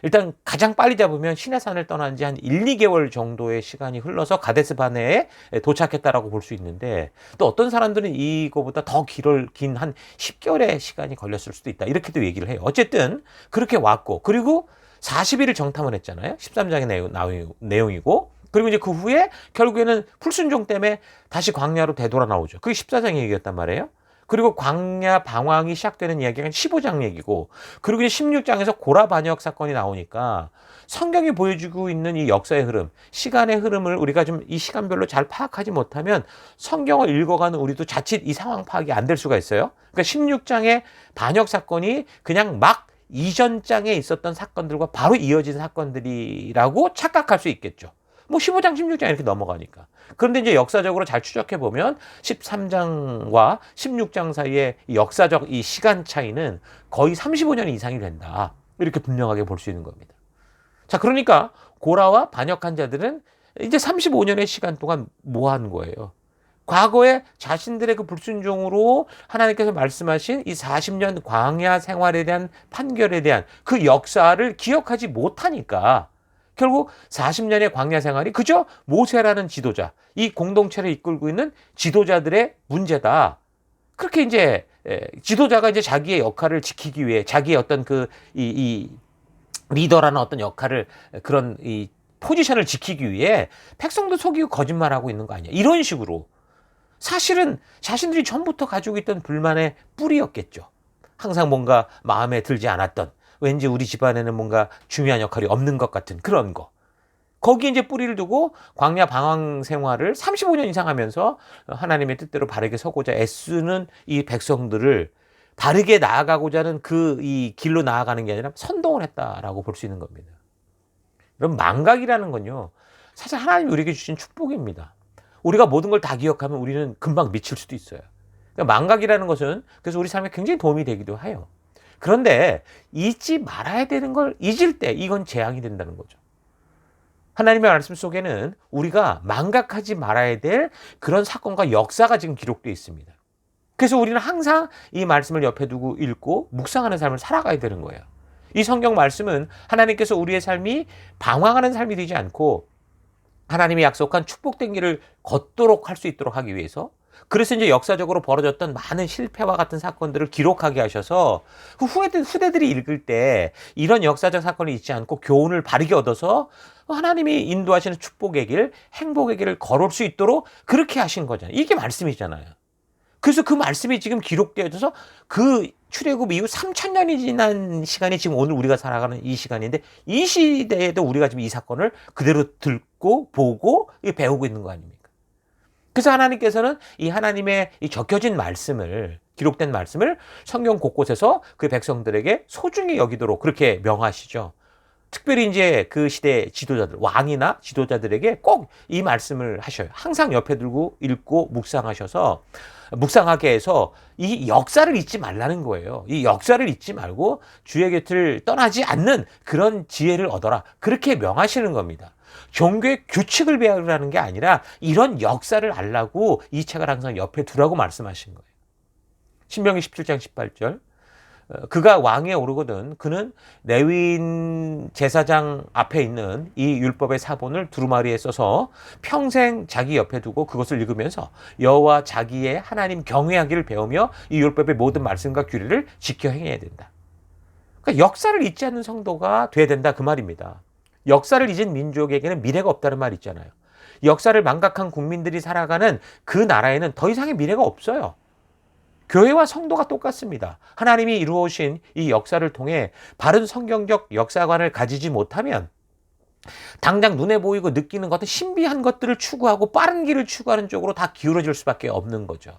일단 가장 빨리 잡으면 시내산을 떠난 지 한 1, 2개월 정도의 시간이 흘러서 가데스바네아에 도착했다라고 볼 수 있는데, 또 어떤 사람들은 이거보다 더 긴 한 10개월의 시간이 걸렸을 수도 있다, 이렇게도 얘기를 해요. 어쨌든 그렇게 왔고, 그리고 40일을 정탐을 했잖아요. 13장의 내용이고, 그리고 이제 그 후에 결국에는 불순종 때문에 다시 광야로 되돌아 나오죠. 그게 14장 얘기였단 말이에요. 그리고 광야 방황이 시작되는 이야기가 15장 얘기고, 그리고 이제 16장에서 고라 반역 사건이 나오니까 성경이 보여주고 있는 이 역사의 흐름, 시간의 흐름을 우리가 좀 이 시간별로 잘 파악하지 못하면 성경을 읽어가는 우리도 자칫 이 상황 파악이 안 될 수가 있어요. 그러니까 16장의 반역 사건이 그냥 막 이전 장에 있었던 사건들과 바로 이어진 사건들이라고 착각할 수 있겠죠. 뭐 15장, 16장 이렇게 넘어가니까. 그런데 이제 역사적으로 잘 추적해 보면 13장과 16장 사이의 역사적 이 시간 차이는 거의 35년 이상이 된다. 이렇게 분명하게 볼 수 있는 겁니다. 자, 그러니까 고라와 반역한 자들은 이제 35년의 시간 동안 뭐 한 거예요? 과거에 자신들의 그 불순종으로 하나님께서 말씀하신 이 40년 광야 생활에 대한 판결에 대한 그 역사를 기억하지 못하니까 결국 40년의 광야 생활이 그저 모세라는 지도자, 이 공동체를 이끌고 있는 지도자들의 문제다. 그렇게 이제 지도자가 이제 자기의 역할을 지키기 위해 자기의 어떤 이 리더라는 어떤 역할을 그런 이 포지션을 지키기 위해 백성도 속이고 거짓말하고 있는 거 아니야. 이런 식으로 사실은 자신들이 전부터 가지고 있던 불만의 뿌리였겠죠. 항상 뭔가 마음에 들지 않았던, 왠지 우리 집안에는 뭔가 중요한 역할이 없는 것 같은 그런 거. 거기에 이제 뿌리를 두고 광야 방황 생활을 35년 이상 하면서 하나님의 뜻대로 바르게 서고자 애쓰는 이 백성들을 바르게 나아가고자 하는 그 이 길로 나아가는 게 아니라 선동을 했다라고 볼 수 있는 겁니다. 그럼 망각이라는 건요, 사실 하나님이 우리에게 주신 축복입니다. 우리가 모든 걸 다 기억하면 우리는 금방 미칠 수도 있어요. 그러니까 망각이라는 것은 그래서 우리 삶에 굉장히 도움이 되기도 해요. 그런데 잊지 말아야 되는 걸 잊을 때 이건 재앙이 된다는 거죠. 하나님의 말씀 속에는 우리가 망각하지 말아야 될 그런 사건과 역사가 지금 기록되어 있습니다. 그래서 우리는 항상 이 말씀을 옆에 두고 읽고 묵상하는 삶을 살아가야 되는 거예요. 이 성경 말씀은 하나님께서 우리의 삶이 방황하는 삶이 되지 않고 하나님이 약속한 축복된 길을 걷도록 할 수 있도록 하기 위해서, 그래서 이제 역사적으로 벌어졌던 많은 실패와 같은 사건들을 기록하게 하셔서 그 후대들이 읽을 때 이런 역사적 사건을 잊지 않고 교훈을 바르게 얻어서 하나님이 인도하시는 축복의 길, 행복의 길을 걸을 수 있도록 그렇게 하신 거잖아요. 이게 말씀이잖아요. 그래서 그 말씀이 지금 기록되어져서 그 출애굽 이후 3000년이 지난 시간이 지금 오늘 우리가 살아가는 이 시간인데, 이 시대에도 우리가 지금 이 사건을 그대로 듣고 보고 배우고 있는 거 아닙니까? 그래서 하나님께서는 이 하나님의 이 적혀진 말씀을, 기록된 말씀을 성경 곳곳에서 그 백성들에게 소중히 여기도록 그렇게 명하시죠. 특별히 이제 그 시대 지도자들, 왕이나 지도자들에게 꼭 이 말씀을 하셔요. 항상 옆에 들고 읽고 묵상하게 해서 이 역사를 잊지 말라는 거예요. 이 역사를 잊지 말고 주의 곁을 떠나지 않는 그런 지혜를 얻어라. 그렇게 명하시는 겁니다. 종교의 규칙을 배우라는 게 아니라 이런 역사를 알라고 이 책을 항상 옆에 두라고 말씀하신 거예요. 신명기 17장 18절. 그가 왕위에 오르거든 그는 레위인 제사장 앞에 있는 이 율법의 사본을 두루마리에 써서 평생 자기 옆에 두고 그것을 읽으면서 여호와 자기의 하나님 경외하기를 배우며 이 율법의 모든 말씀과 규례를 지켜 행해야 된다. 그러니까 역사를 잊지 않는 성도가 돼야 된다 그 말입니다. 역사를 잊은 민족에게는 미래가 없다는 말 있잖아요. 역사를 망각한 국민들이 살아가는 그 나라에는 더 이상의 미래가 없어요. 교회와 성도가 똑같습니다. 하나님이 이루어오신 이 역사를 통해 바른 성경적 역사관을 가지지 못하면 당장 눈에 보이고 느끼는 것들, 신비한 것들을 추구하고 빠른 길을 추구하는 쪽으로 다 기울어질 수밖에 없는 거죠.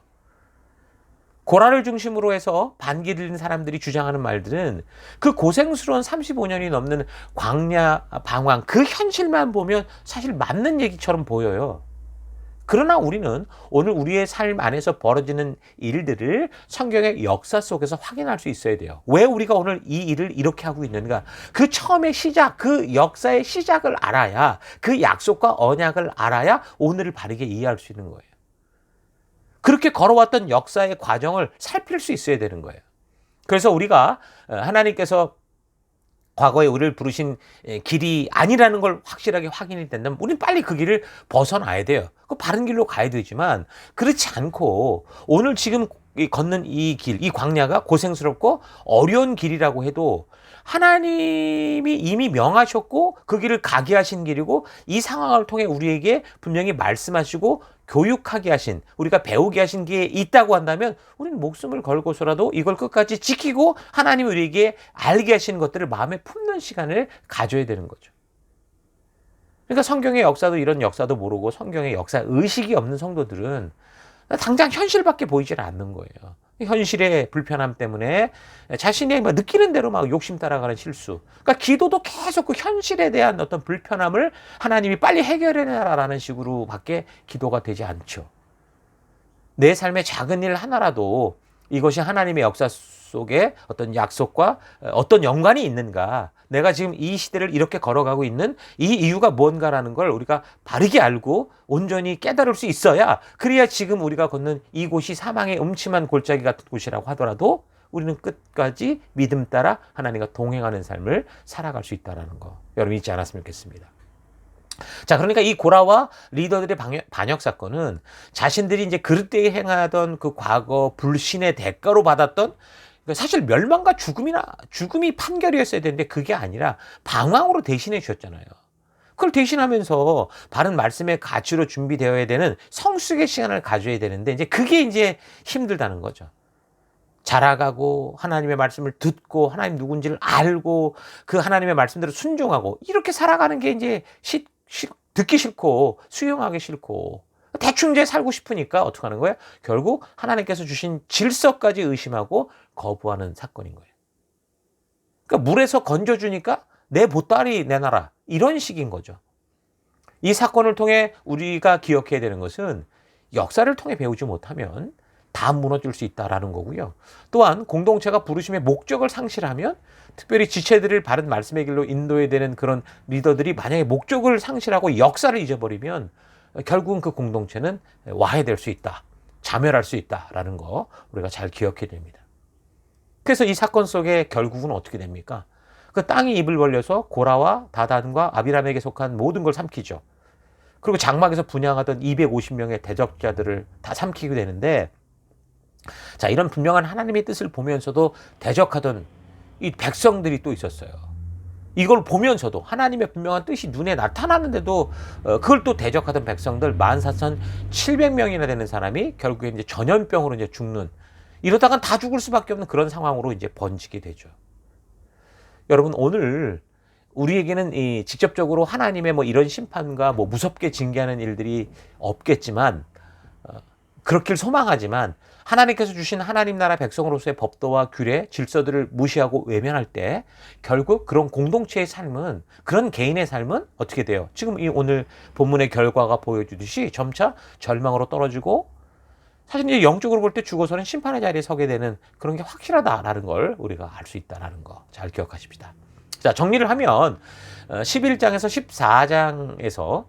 고라를 중심으로 해서 반기를 사람들이 주장하는 말들은 그 고생스러운 35년이 넘는 광야 방황, 그 현실만 보면 사실 맞는 얘기처럼 보여요. 그러나 우리는 오늘 우리의 삶 안에서 벌어지는 일들을 성경의 역사 속에서 확인할 수 있어야 돼요. 왜 우리가 오늘 이 일을 이렇게 하고 있는가? 그 처음의 시작, 그 역사의 시작을 알아야, 그 약속과 언약을 알아야 오늘을 바르게 이해할 수 있는 거예요. 그렇게 걸어왔던 역사의 과정을 살필 수 있어야 되는 거예요. 그래서 우리가 하나님께서 과거에 우리를 부르신 길이 아니라는 걸 확실하게 확인이 된다면 우리는 빨리 그 길을 벗어나야 돼요. 그 바른 길로 가야 되지만 그렇지 않고 오늘 지금 걷는 이 길, 이 광야가 고생스럽고 어려운 길이라고 해도 하나님이 이미 명하셨고 그 길을 가게 하신 길이고 이 상황을 통해 우리에게 분명히 말씀하시고 교육하게 하신, 우리가 배우게 하신 게 있다고 한다면 우리는 목숨을 걸고서라도 이걸 끝까지 지키고 하나님이 우리에게 알게 하시는 것들을 마음에 품는 시간을 가져야 되는 거죠. 그러니까 성경의 역사도 이런 역사도 모르고 성경의 역사 의식이 없는 성도들은 당장 현실밖에 보이질 않는 거예요. 현실의 불편함 때문에 자신이 막 느끼는 대로 막 욕심 따라가는 실수. 그러니까 기도도 계속 그 현실에 대한 어떤 불편함을 하나님이 빨리 해결해내라라는 식으로밖에 기도가 되지 않죠. 내 삶의 작은 일 하나라도 이것이 하나님의 역사 속에 어떤 약속과 어떤 연관이 있는가, 내가 지금 이 시대를 이렇게 걸어가고 있는 이 이유가 뭔가라는 걸 우리가 바르게 알고 온전히 깨달을 수 있어야, 그래야 지금 우리가 걷는 이곳이 사망의 음침한 골짜기 같은 곳이라고 하더라도 우리는 끝까지 믿음 따라 하나님과 동행하는 삶을 살아갈 수 있다는 거, 여러분 잊지 않았으면 좋겠습니다. 자, 그러니까 이 고라와 리더들의 반역 사건은 자신들이 이제 그릇되이 행하던 그 과거 불신의 대가로 받았던, 사실 멸망과 죽음이 판결이었어야 되는데 그게 아니라 방황으로 대신해 주셨잖아요. 그걸 대신하면서 바른 말씀의 가치로 준비되어야 되는 성숙의 시간을 가져야 되는데, 이제 그게 이제 힘들다는 거죠. 자라가고 하나님의 말씀을 듣고 하나님 누군지를 알고 그 하나님의 말씀대로 순종하고 이렇게 살아가는 게 이제 듣기 싫고 수용하기 싫고 대충 이제 살고 싶으니까 어떻게 하는 거예요? 결국 하나님께서 주신 질서까지 의심하고 거부하는 사건인 거예요. 그러니까 물에서 건져주니까 내 보따리 내놔라, 이런 식인 거죠. 이 사건을 통해 우리가 기억해야 되는 것은 역사를 통해 배우지 못하면 다 무너질 수 있다라는 거고요. 또한 공동체가 부르심의 목적을 상실하면, 특별히 지체들을 바른 말씀의 길로 인도해야 되는 그런 리더들이 만약에 목적을 상실하고 역사를 잊어버리면 결국은 그 공동체는 와해될 수 있다, 자멸할 수 있다라는 거 우리가 잘 기억해야 됩니다. 그래서 이 사건 속에 결국은 어떻게 됩니까? 그 땅이 입을 벌려서 고라와 다단과 아비람에게 속한 모든 걸 삼키죠. 그리고 장막에서 분향하던 250명의 대적자들을 다 삼키게 되는데, 자, 이런 분명한 하나님의 뜻을 보면서도 대적하던 이 백성들이 또 있었어요. 이걸 보면서도 하나님의 분명한 뜻이 눈에 나타나는데도 그걸 또 대적하던 백성들 14,700명이나 되는 사람이 결국에 이제 전염병으로 이제 죽는, 이러다간 다 죽을 수밖에 없는 그런 상황으로 이제 번지게 되죠. 여러분, 오늘 우리에게는 이 직접적으로 하나님의 뭐 이런 심판과 뭐 무섭게 징계하는 일들이 없겠지만, 그렇길 소망하지만, 하나님께서 주신 하나님 나라 백성으로서의 법도와 규례, 질서들을 무시하고 외면할 때 결국 그런 공동체의 삶은, 그런 개인의 삶은 어떻게 돼요? 지금 이 오늘 본문의 결과가 보여주듯이 점차 절망으로 떨어지고, 사실 이제 영적으로 볼 때 죽어서는 심판의 자리에 서게 되는 그런 게 확실하다라는 걸 우리가 알 수 있다라는 거 잘 기억하십시다. 자, 정리를 하면 11장에서 14장에서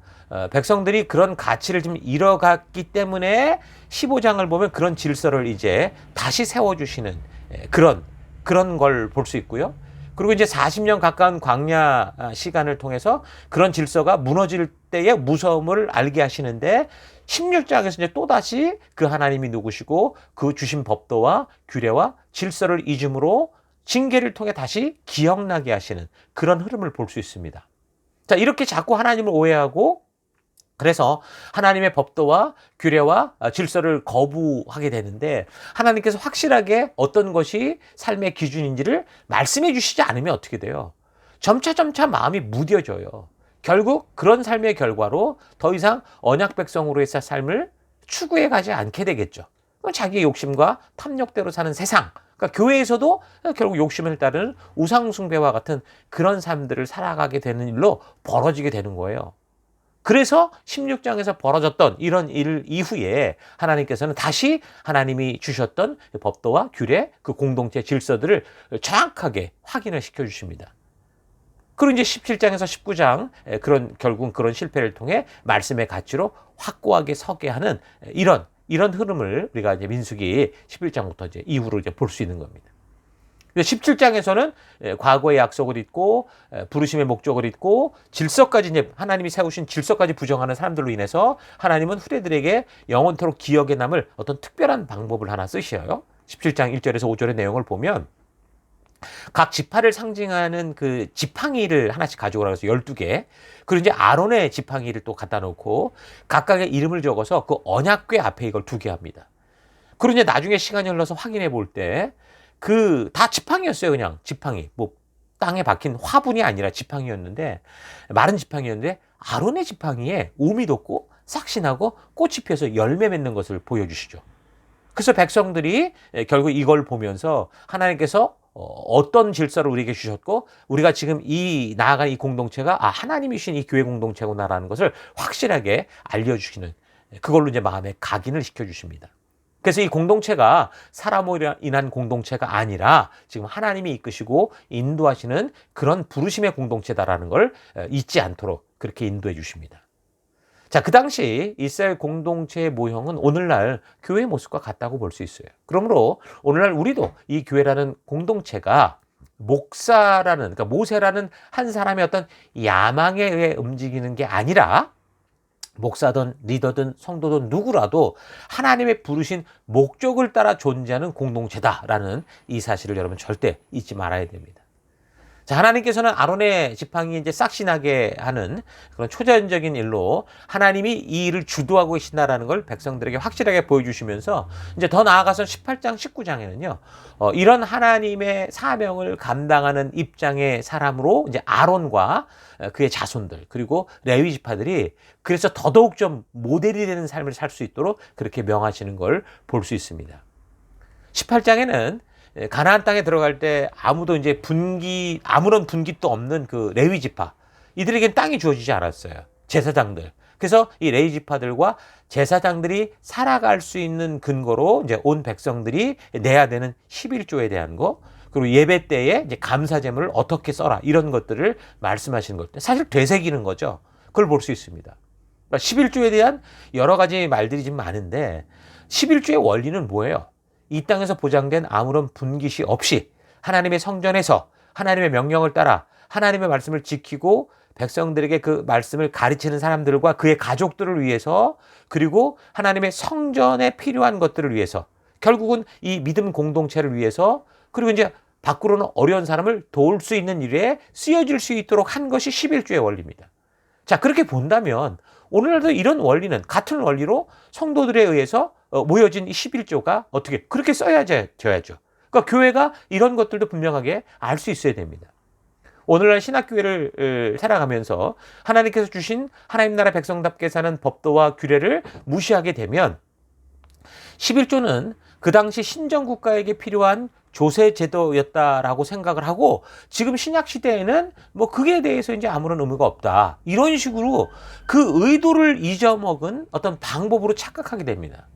백성들이 그런 가치를 좀 잃어갔기 때문에 15장을 보면 그런 질서를 이제 다시 세워주시는 그런 걸 볼 수 있고요. 그리고 이제 40년 가까운 광야 시간을 통해서 그런 질서가 무너질 때의 무서움을 알게 하시는데, 16장에서 이제 또다시 그 하나님이 누구시고 그 주신 법도와 규례와 질서를 잊음으로 징계를 통해 다시 기억나게 하시는 그런 흐름을 볼 수 있습니다. 자, 이렇게 자꾸 하나님을 오해하고, 그래서 하나님의 법도와 규례와 질서를 거부하게 되는데, 하나님께서 확실하게 어떤 것이 삶의 기준인지를 말씀해 주시지 않으면 어떻게 돼요? 점차 마음이 무뎌져요. 결국 그런 삶의 결과로 더 이상 언약 백성으로의 삶을 추구해 가지 않게 되겠죠. 자기의 욕심과 탐욕대로 사는 세상, 그러니까 교회에서도 결국 욕심을 따르는 우상숭배와 같은 그런 삶들을 살아가게 되는 일로 벌어지게 되는 거예요. 그래서 16장에서 벌어졌던 이런 일 이후에 하나님께서는 다시 하나님이 주셨던 법도와 규례, 그 공동체 질서들을 정확하게 확인을 시켜주십니다. 그리고 이제 17장에서 19장 결국은 그런 실패를 통해 말씀의 가치로 확고하게 서게 하는 이런 흐름을 우리가 이제 민수기 11장부터 이제 이후로 이제 볼 수 있는 겁니다. 17장에서는 과거의 약속을 잊고 부르심의 목적을 잊고 질서까지, 이제 하나님이 세우신 질서까지 부정하는 사람들로 인해서 하나님은 후대들에게 영원토록 기억에 남을 어떤 특별한 방법을 하나 쓰셔요. 17장 1절에서 5절의 내용을 보면 각 지파를 상징하는 그 지팡이를 하나씩 가져오라고 해서 12개, 그리고 이제 아론의 지팡이를 또 갖다 놓고 각각의 이름을 적어서 그 언약궤 앞에 이걸 두게 합니다. 그리고 이제 나중에 시간이 흘러서 확인해 볼 때 그 다 지팡이였어요. 그냥 지팡이, 뭐 땅에 박힌 화분이 아니라 지팡이였는데, 마른 지팡이였는데 아론의 지팡이에 우미 돋고 싹신하고 꽃이 피어서 열매 맺는 것을 보여주시죠. 그래서 백성들이 결국 이걸 보면서 하나님께서 어떤 질서를 우리에게 주셨고 우리가 지금 나아가는 이 공동체가 하나님이 주신 이 교회 공동체구나라는 것을 확실하게 알려주시는, 그걸로 이제 마음에 각인을 시켜주십니다. 그래서 이 공동체가 사람으로 인한 공동체가 아니라 지금 하나님이 이끄시고 인도하시는 그런 부르심의 공동체다라는 걸 잊지 않도록 그렇게 인도해 주십니다. 자, 그 당시 이스라엘 공동체의 모형은 오늘날 교회의 모습과 같다고 볼 수 있어요. 그러므로 오늘날 우리도 이 교회라는 공동체가 목사라는, 그러니까 모세라는 한 사람의 어떤 야망에 의해 움직이는 게 아니라 목사든 리더든 성도든 누구라도 하나님의 부르신 목적을 따라 존재하는 공동체다라는 이 사실을 여러분 절대 잊지 말아야 됩니다. 자, 하나님께서는 아론의 지팡이 이제 싹신하게 하는 그런 초자연적인 일로 하나님이 이 일을 주도하고 계신다라는 걸 백성들에게 확실하게 보여주시면서 이제 더 나아가서 18장, 19장에는요, 이런 하나님의 사명을 감당하는 입장의 사람으로 이제 아론과 그의 자손들 그리고 레위 지파들이 그래서 더더욱 좀 모델이 되는 삶을 살 수 있도록 그렇게 명하시는 걸 볼 수 있습니다. 18장에는 가나안 땅에 들어갈 때 아무도 이제 아무런 분깃도 없는 그 레위 지파, 이들에겐 땅이 주어지지 않았어요. 제사장들. 그래서 이 레위 지파들과 제사장들이 살아갈 수 있는 근거로 이제 온 백성들이 내야 되는 11조에 대한 거, 그리고 예배 때에 이제 감사 제물을 어떻게 써라, 이런 것들을 말씀하시는 것, 사실 되새기는 거죠. 그걸 볼 수 있습니다. 그러니까 11조에 대한 여러 가지 말들이 좀 많은데 11조의 원리는 뭐예요? 이 땅에서 보장된 아무런 분깃이 없이 하나님의 성전에서 하나님의 명령을 따라 하나님의 말씀을 지키고 백성들에게 그 말씀을 가르치는 사람들과 그의 가족들을 위해서, 그리고 하나님의 성전에 필요한 것들을 위해서, 결국은 이 믿음 공동체를 위해서, 그리고 이제 밖으로는 어려운 사람을 도울 수 있는 일에 쓰여질 수 있도록 한 것이 11조의 원리입니다. 자, 그렇게 본다면 오늘날도 이런 원리는 같은 원리로 성도들에 의해서 모여진 이 11조가 어떻게 그렇게 써야죠. 그러니까 교회가 이런 것들도 분명하게 알 수 있어야 됩니다. 오늘날 신학교회를 살아가면서 하나님께서 주신 하나님 나라 백성답게 사는 법도와 규례를 무시하게 되면 11조는 그 당시 신정국가에게 필요한 조세제도였다라고 생각을 하고 지금 신약시대에는 뭐 그게 대해서 이제 아무런 의미가 없다, 이런 식으로 그 의도를 잊어먹은 어떤 방법으로 착각하게 됩니다.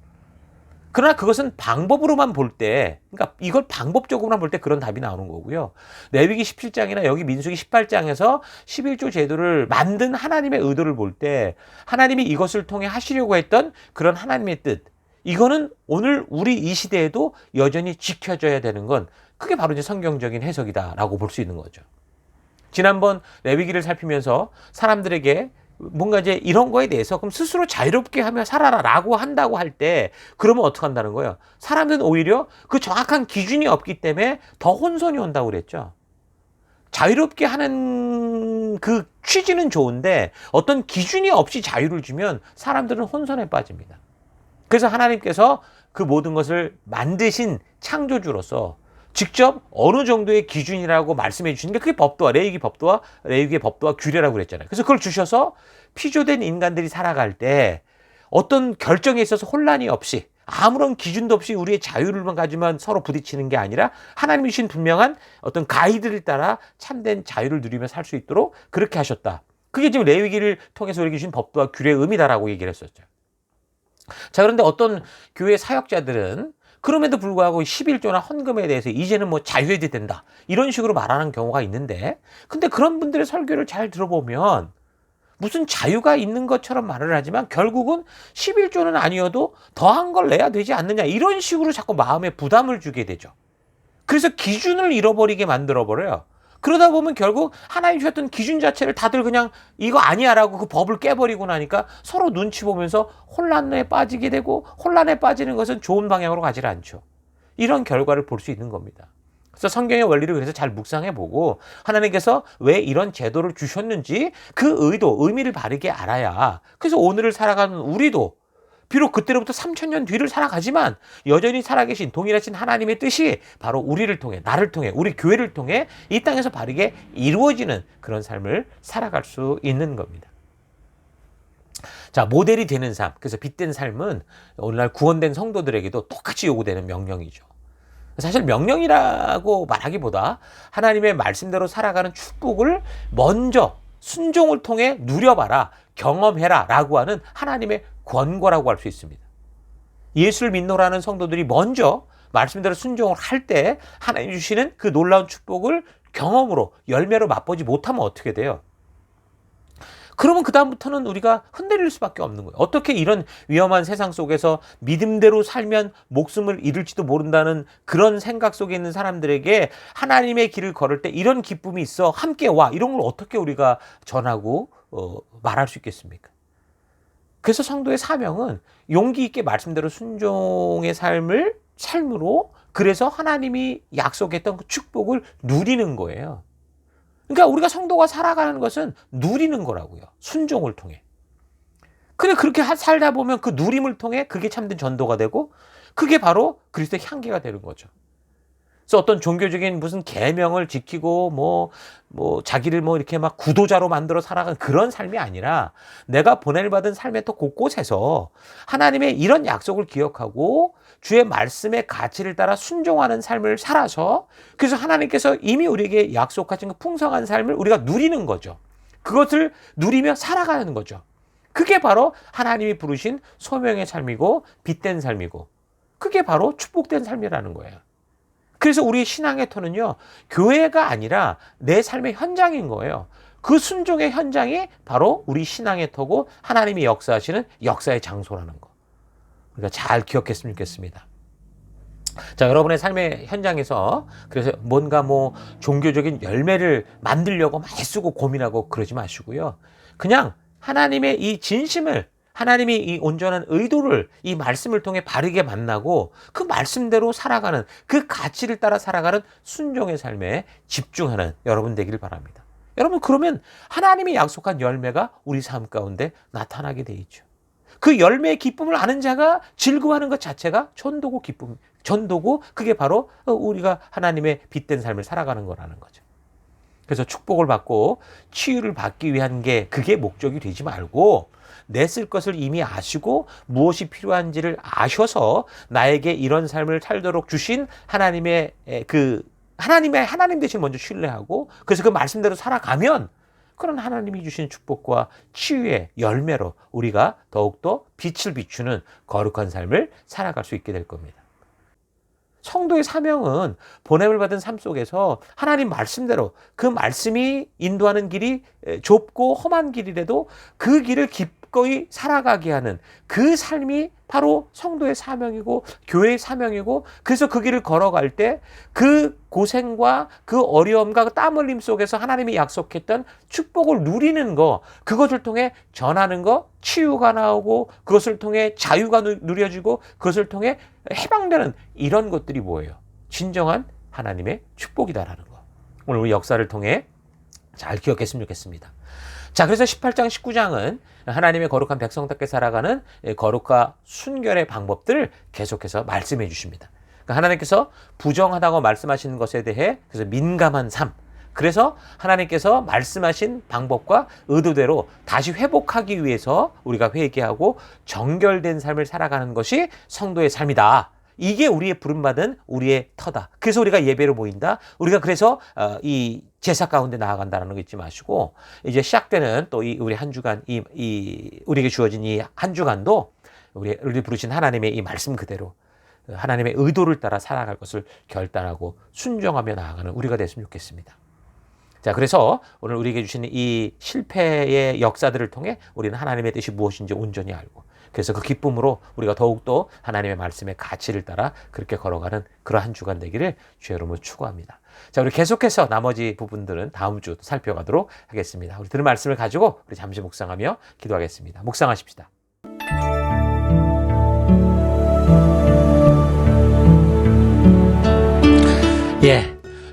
그러나 그것은 방법으로만 볼 때, 그러니까 이걸 방법적으로만 볼 때 그런 답이 나오는 거고요. 레위기 17장이나 여기 민수기 18장에서 11조 제도를 만든 하나님의 의도를 볼 때 하나님이 이것을 통해 하시려고 했던 그런 하나님의 뜻, 이거는 오늘 우리 이 시대에도 여전히 지켜져야 되는 건 그게 바로 이제 성경적인 해석이다라고 볼 수 있는 거죠. 지난번 레위기를 살피면서 사람들에게 뭔가 이제 이런 거에 대해서 그럼 스스로 자유롭게 하며 살아라라고 한다고 할 때 그러면 어떻게 한다는 거예요? 사람들은 오히려 그 정확한 기준이 없기 때문에 더 혼선이 온다고 그랬죠. 자유롭게 하는 그 취지는 좋은데 어떤 기준이 없이 자유를 주면 사람들은 혼선에 빠집니다. 그래서 하나님께서 그 모든 것을 만드신 창조주로서 직접 어느 정도의 기준이라고 말씀해 주시는 게 그게 법도와 레위기의 법도와 규례라고 그랬잖아요. 그래서 그걸 주셔서 피조된 인간들이 살아갈 때 어떤 결정에 있어서 혼란이 없이 아무런 기준도 없이 우리의 자유를만 가지만 서로 부딪히는 게 아니라 하나님이 주신 분명한 어떤 가이드를 따라 참된 자유를 누리며 살 수 있도록 그렇게 하셨다. 그게 지금 레위기를 통해서 우리에게 주신 법도와 규례의 의미다라고 얘기를 했었죠. 자, 그런데 어떤 교회 사역자들은 그럼에도 불구하고 11조나 헌금에 대해서 이제는 뭐 자유해도 된다, 이런 식으로 말하는 경우가 있는데, 근데 그런 분들의 설교를 잘 들어보면 무슨 자유가 있는 것처럼 말을 하지만 결국은 11조는 아니어도 더한 걸 내야 되지 않느냐, 이런 식으로 자꾸 마음에 부담을 주게 되죠. 그래서 기준을 잃어버리게 만들어버려요. 그러다 보면 결국 하나님 주셨던 기준 자체를 다들 그냥 이거 아니야라고 그 법을 깨버리고 나니까 서로 눈치 보면서 혼란에 빠지게 되고, 혼란에 빠지는 것은 좋은 방향으로 가지 않죠. 이런 결과를 볼 수 있는 겁니다. 그래서 성경의 원리를 그래서 잘 묵상해보고 하나님께서 왜 이런 제도를 주셨는지 그 의미를 바르게 알아야, 그래서 오늘을 살아가는 우리도 비록 그때로부터 3000년 뒤를 살아가지만 여전히 살아계신 동일하신 하나님의 뜻이 바로 우리를 통해, 나를 통해, 우리 교회를 통해 이 땅에서 바르게 이루어지는 그런 삶을 살아갈 수 있는 겁니다. 자, 모델이 되는 삶, 그래서 빛된 삶은 오늘날 구원된 성도들에게도 똑같이 요구되는 명령이죠. 사실 명령이라고 말하기보다 하나님의 말씀대로 살아가는 축복을 먼저 순종을 통해 누려봐라, 경험해라 라고 하는 하나님의 권고라고 할 수 있습니다. 예수를 믿노라는 성도들이 먼저 말씀대로 순종을 할 때 하나님 주시는 그 놀라운 축복을 경험으로, 열매로 맛보지 못하면 어떻게 돼요? 그러면 그다음부터는 우리가 흔들릴 수밖에 없는 거예요. 어떻게 이런 위험한 세상 속에서 믿음대로 살면 목숨을 잃을지도 모른다는 그런 생각 속에 있는 사람들에게 하나님의 길을 걸을 때 이런 기쁨이 있어, 함께 와, 이런 걸 어떻게 우리가 전하고 말할 수 있겠습니까? 그래서 성도의 사명은 용기 있게 말씀대로 순종의 삶으로, 그래서 하나님이 약속했던 그 축복을 누리는 거예요. 그러니까 우리가 성도가 살아가는 것은 누리는 거라고요. 순종을 통해. 근데 그렇게 살다 보면 그 누림을 통해 그게 참된 전도가 되고, 그게 바로 그리스도의 향기가 되는 거죠. 그래서 어떤 종교적인 무슨 계명을 지키고 자기를 이렇게 막 구도자로 만들어 살아가는 그런 삶이 아니라, 내가 보냄을 받은 삶의 터 곳곳에서 하나님의 이런 약속을 기억하고 주의 말씀의 가치를 따라 순종하는 삶을 살아서, 그래서 하나님께서 이미 우리에게 약속하신 그 풍성한 삶을 우리가 누리는 거죠. 그것을 누리며 살아가는 거죠. 그게 바로 하나님이 부르신 소명의 삶이고 빛된 삶이고, 그게 바로 축복된 삶이라는 거예요. 그래서 우리 신앙의 터는요, 교회가 아니라 내 삶의 현장인 거예요. 그 순종의 현장이 바로 우리 신앙의 터고 하나님이 역사하시는 역사의 장소라는 거. 우리가 잘 기억했으면 좋겠습니다. 자, 여러분의 삶의 현장에서 그래서 뭔가 종교적인 열매를 만들려고 많이 쓰고 고민하고 그러지 마시고요. 그냥 하나님의 이 진심을, 하나님이 이 온전한 의도를 이 말씀을 통해 바르게 만나고 그 말씀대로 살아가는, 그 가치를 따라 살아가는 순종의 삶에 집중하는 여러분 되기를 바랍니다. 여러분, 그러면 하나님이 약속한 열매가 우리 삶 가운데 나타나게 돼 있죠. 그 열매의 기쁨을 아는 자가 즐거워하는 것 자체가 전도고 전도고, 그게 바로 우리가 하나님의 빛된 삶을 살아가는 거라는 거죠. 그래서 축복을 받고 치유를 받기 위한 게 그게 목적이 되지 말고, 내 쓸 것을 이미 아시고 무엇이 필요한지를 아셔서 나에게 이런 삶을 살도록 주신 하나님의 하나님 대신 먼저 신뢰하고, 그래서 그 말씀대로 살아가면 그런 하나님이 주신 축복과 치유의 열매로 우리가 더욱더 빛을 비추는 거룩한 삶을 살아갈 수 있게 될 겁니다. 성도의 사명은 보냄을 받은 삶 속에서 하나님 말씀대로, 그 말씀이 인도하는 길이 좁고 험한 길이라도 그 길을 기꺼이 살아가게 하는 그 삶이 바로 성도의 사명이고 교회의 사명이고, 그래서 그 길을 걸어갈 때 그 고생과 그 어려움과 그 땀 흘림 속에서 하나님이 약속했던 축복을 누리는 거, 그것을 통해 전하는 거, 치유가 나오고 그것을 통해 자유가 누려지고 그것을 통해 해방되는 이런 것들이 뭐예요? 진정한 하나님의 축복이다라는 거. 오늘 우리 역사를 통해 잘 기억했으면 좋겠습니다. 자, 그래서 18장, 19장은 하나님의 거룩한 백성답게 살아가는 거룩과 순결의 방법들을 계속해서 말씀해 주십니다. 그러니까 하나님께서 부정하다고 말씀하시는 것에 대해 그래서 민감한 삶, 그래서 하나님께서 말씀하신 방법과 의도대로 다시 회복하기 위해서 우리가 회개하고 정결된 삶을 살아가는 것이 성도의 삶이다. 이게 우리의 부름받은 우리의 터다. 그래서 우리가 예배로 모인다. 우리가 그래서 이 제사 가운데 나아간다는 거 잊지 마시고, 이제 시작되는 또 우리 한 주간, 우리에게 주어진 이 한 주간도 우리 부르신 하나님의 이 말씀 그대로 하나님의 의도를 따라 살아갈 것을 결단하고 순종하며 나아가는 우리가 됐으면 좋겠습니다. 자, 그래서 오늘 우리에게 주시는 이 실패의 역사들을 통해 우리는 하나님의 뜻이 무엇인지 온전히 알고, 그래서 그 기쁨으로 우리가 더욱더 하나님의 말씀의 가치를 따라 그렇게 걸어가는 그러한 주간 되기를 주의 이름으로 축원합니다. 자, 우리 계속해서 나머지 부분들은 다음 주 살펴가도록 하겠습니다. 우리 들은 말씀을 가지고 우리 잠시 묵상하며 기도하겠습니다. 묵상하십시다.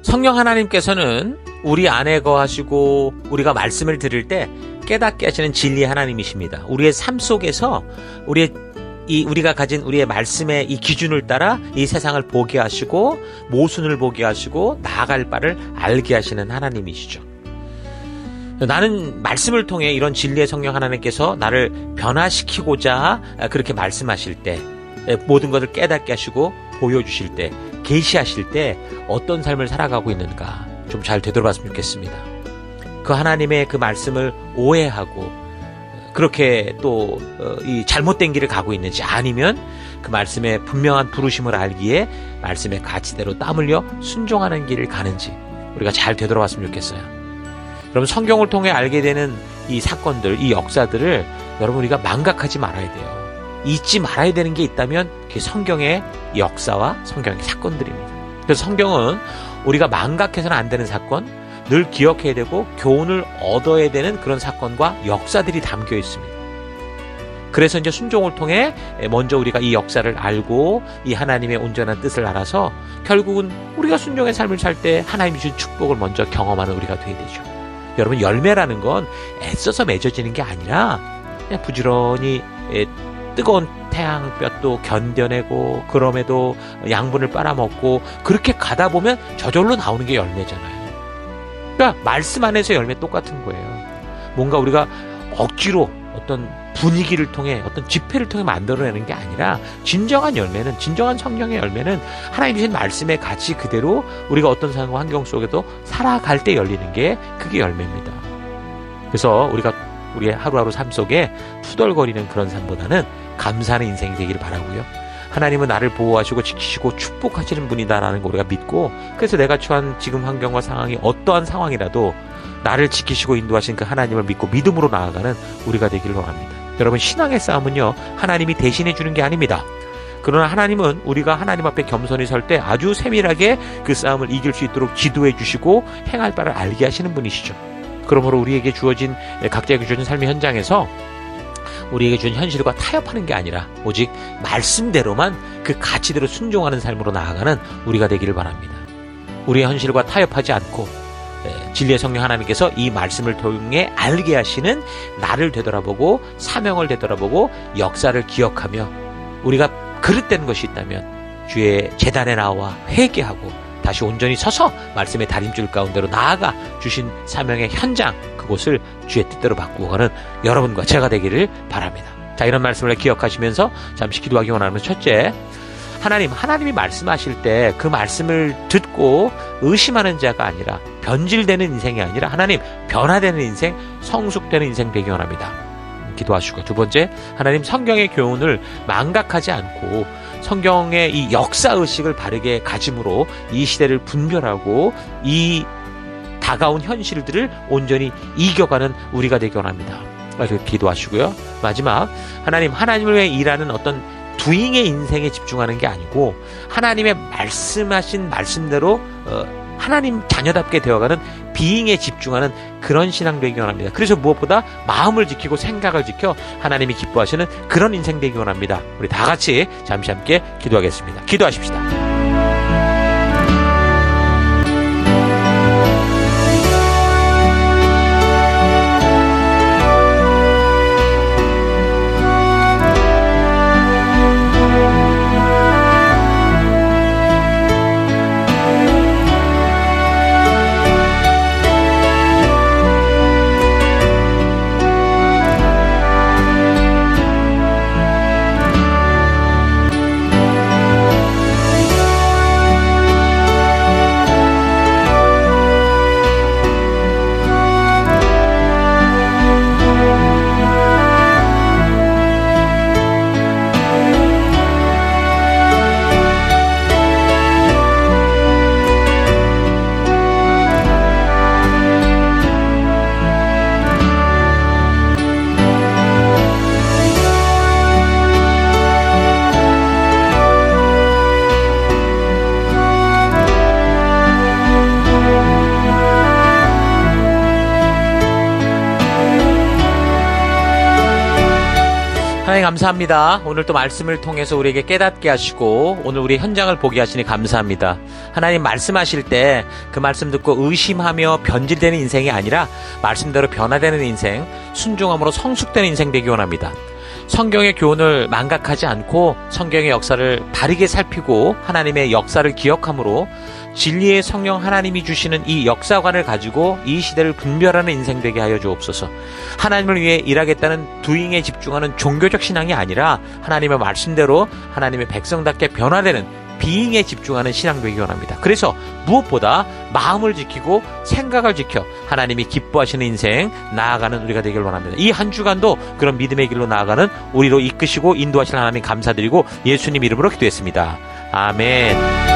성령 하나님께서는 우리 안에 거하시고 우리가 말씀을 들을 때 깨닫게 하시는 진리 하나님이십니다. 우리의 삶 속에서 우리가 가진 우리의 말씀의 이 기준을 따라 이 세상을 보게 하시고 모순을 보게 하시고 나아갈 바를 알게 하시는 하나님이시죠. 나는 말씀을 통해 이런 진리의 성령 하나님께서 나를 변화시키고자 그렇게 말씀하실 때, 모든 것을 깨닫게 하시고 보여주실 때, 계시하실 때 어떤 삶을 살아가고 있는가 좀 잘 되돌아봤으면 좋겠습니다. 그 하나님의 그 말씀을 오해하고 그렇게 또 이 잘못된 길을 가고 있는지, 아니면 그 말씀의 분명한 부르심을 알기에 말씀의 가치대로 땀 흘려 순종하는 길을 가는지 우리가 잘 되돌아봤으면 좋겠어요. 여러분, 성경을 통해 알게 되는 이 사건들, 이 역사들을 여러분 우리가 망각하지 말아야 돼요. 잊지 말아야 되는 게 있다면 그게 성경의 역사와 성경의 사건들입니다. 그래서 성경은 우리가 망각해서는 안 되는 사건, 늘 기억해야 되고 교훈을 얻어야 되는 그런 사건과 역사들이 담겨 있습니다. 그래서 이제 순종을 통해 먼저 우리가 이 역사를 알고 이 하나님의 온전한 뜻을 알아서 결국은 우리가 순종의 삶을 살 때 하나님이 주신 축복을 먼저 경험하는 우리가 되어야 되죠. 여러분, 열매라는 건 애써서 맺어지는 게 아니라 그냥 부지런히 뜨거운 태양볕도 견뎌내고 그럼에도 양분을 빨아먹고 그렇게 가다 보면 저절로 나오는 게 열매잖아요. 그러니까 말씀 안에서 열매 똑같은 거예요. 뭔가 우리가 억지로 어떤 분위기를 통해 어떤 집회를 통해 만들어내는 게 아니라 진정한 열매는, 진정한 성령의 열매는 하나님 주신 말씀의 가치 그대로 우리가 어떤 상황과 환경 속에도 살아갈 때 열리는 게 그게 열매입니다. 그래서 우리가 우리의 하루하루 삶 속에 투덜거리는 그런 삶보다는 감사하는 인생이 되기를 바라고요. 하나님은 나를 보호하시고 지키시고 축복하시는 분이다라는 거 우리가 믿고, 그래서 내가 처한 지금 환경과 상황이 어떠한 상황이라도 나를 지키시고 인도하신 그 하나님을 믿고 믿음으로 나아가는 우리가 되기를 원합니다. 여러분, 신앙의 싸움은요, 하나님이 대신해 주는 게 아닙니다. 그러나 하나님은 우리가 하나님 앞에 겸손히 설 때 아주 세밀하게 그 싸움을 이길 수 있도록 지도해 주시고 행할 바를 알게 하시는 분이시죠. 그러므로 우리에게 주어진, 각자에게 주어진 삶의 현장에서 우리에게 준 현실과 타협하는 게 아니라 오직 말씀대로만 그 가치대로 순종하는 삶으로 나아가는 우리가 되기를 바랍니다. 우리의 현실과 타협하지 않고 진리의 성령 하나님께서 이 말씀을 통해 알게 하시는 나를 되돌아보고 사명을 되돌아보고 역사를 기억하며 우리가 그릇된 것이 있다면 주의 제단에 나와 회개하고 다시 온전히 서서 말씀의 다림줄 가운데로 나아가 주신 사명의 현장, 그곳을 주의 뜻대로 바꾸어 가는 여러분과 제가 되기를 바랍니다. 자, 이런 말씀을 기억하시면서 잠시 기도하기 원하는 첫째, 하나님이 말씀하실 때 그 말씀을 듣고 의심하는 자가 아니라 변질되는 인생이 아니라 하나님 변화되는 인생, 성숙되는 인생 되기 원합니다. 기도하시고, 두 번째, 하나님 성경의 교훈을 망각하지 않고 성경의 이 역사의식을 바르게 가짐으로 이 시대를 분별하고 이 다가온 현실들을 온전히 이겨가는 우리가 되기 원합니다. 그래서 기도하시고요. 마지막, 하나님을 위해 일하는 어떤 두잉의 인생에 집중하는 게 아니고 하나님의 말씀하신 말씀대로 하나님 자녀답게 되어가는 비잉에 집중하는 그런 신앙 되기 원합니다. 그래서 무엇보다 마음을 지키고 생각을 지켜 하나님이 기뻐하시는 그런 인생 되기 원합니다. 우리 다 같이 잠시 함께 기도하겠습니다. 기도하십시다. 하나님 감사합니다. 오늘 또 말씀을 통해서 우리에게 깨닫게 하시고 오늘 우리 현장을 보게 하시니 감사합니다. 하나님 말씀하실 때 그 말씀 듣고 의심하며 변질되는 인생이 아니라 말씀대로 변화되는 인생, 순종함으로 성숙되는 인생 되기 원합니다. 성경의 교훈을 망각하지 않고 성경의 역사를 바르게 살피고 하나님의 역사를 기억함으로 진리의 성령 하나님이 주시는 이 역사관을 가지고 이 시대를 분별하는 인생 되게 하여 주옵소서. 하나님을 위해 일하겠다는 doing에 집중하는 종교적 신앙이 아니라 하나님의 말씀대로 하나님의 백성답게 변화되는 being에 집중하는 신앙 되기 원합니다. 그래서 무엇보다 마음을 지키고 생각을 지켜 하나님이 기뻐하시는 인생 나아가는 우리가 되길 원합니다. 이 한 주간도 그런 믿음의 길로 나아가는 우리로 이끄시고 인도하시는 하나님 감사드리고 예수님 이름으로 기도했습니다. 아멘.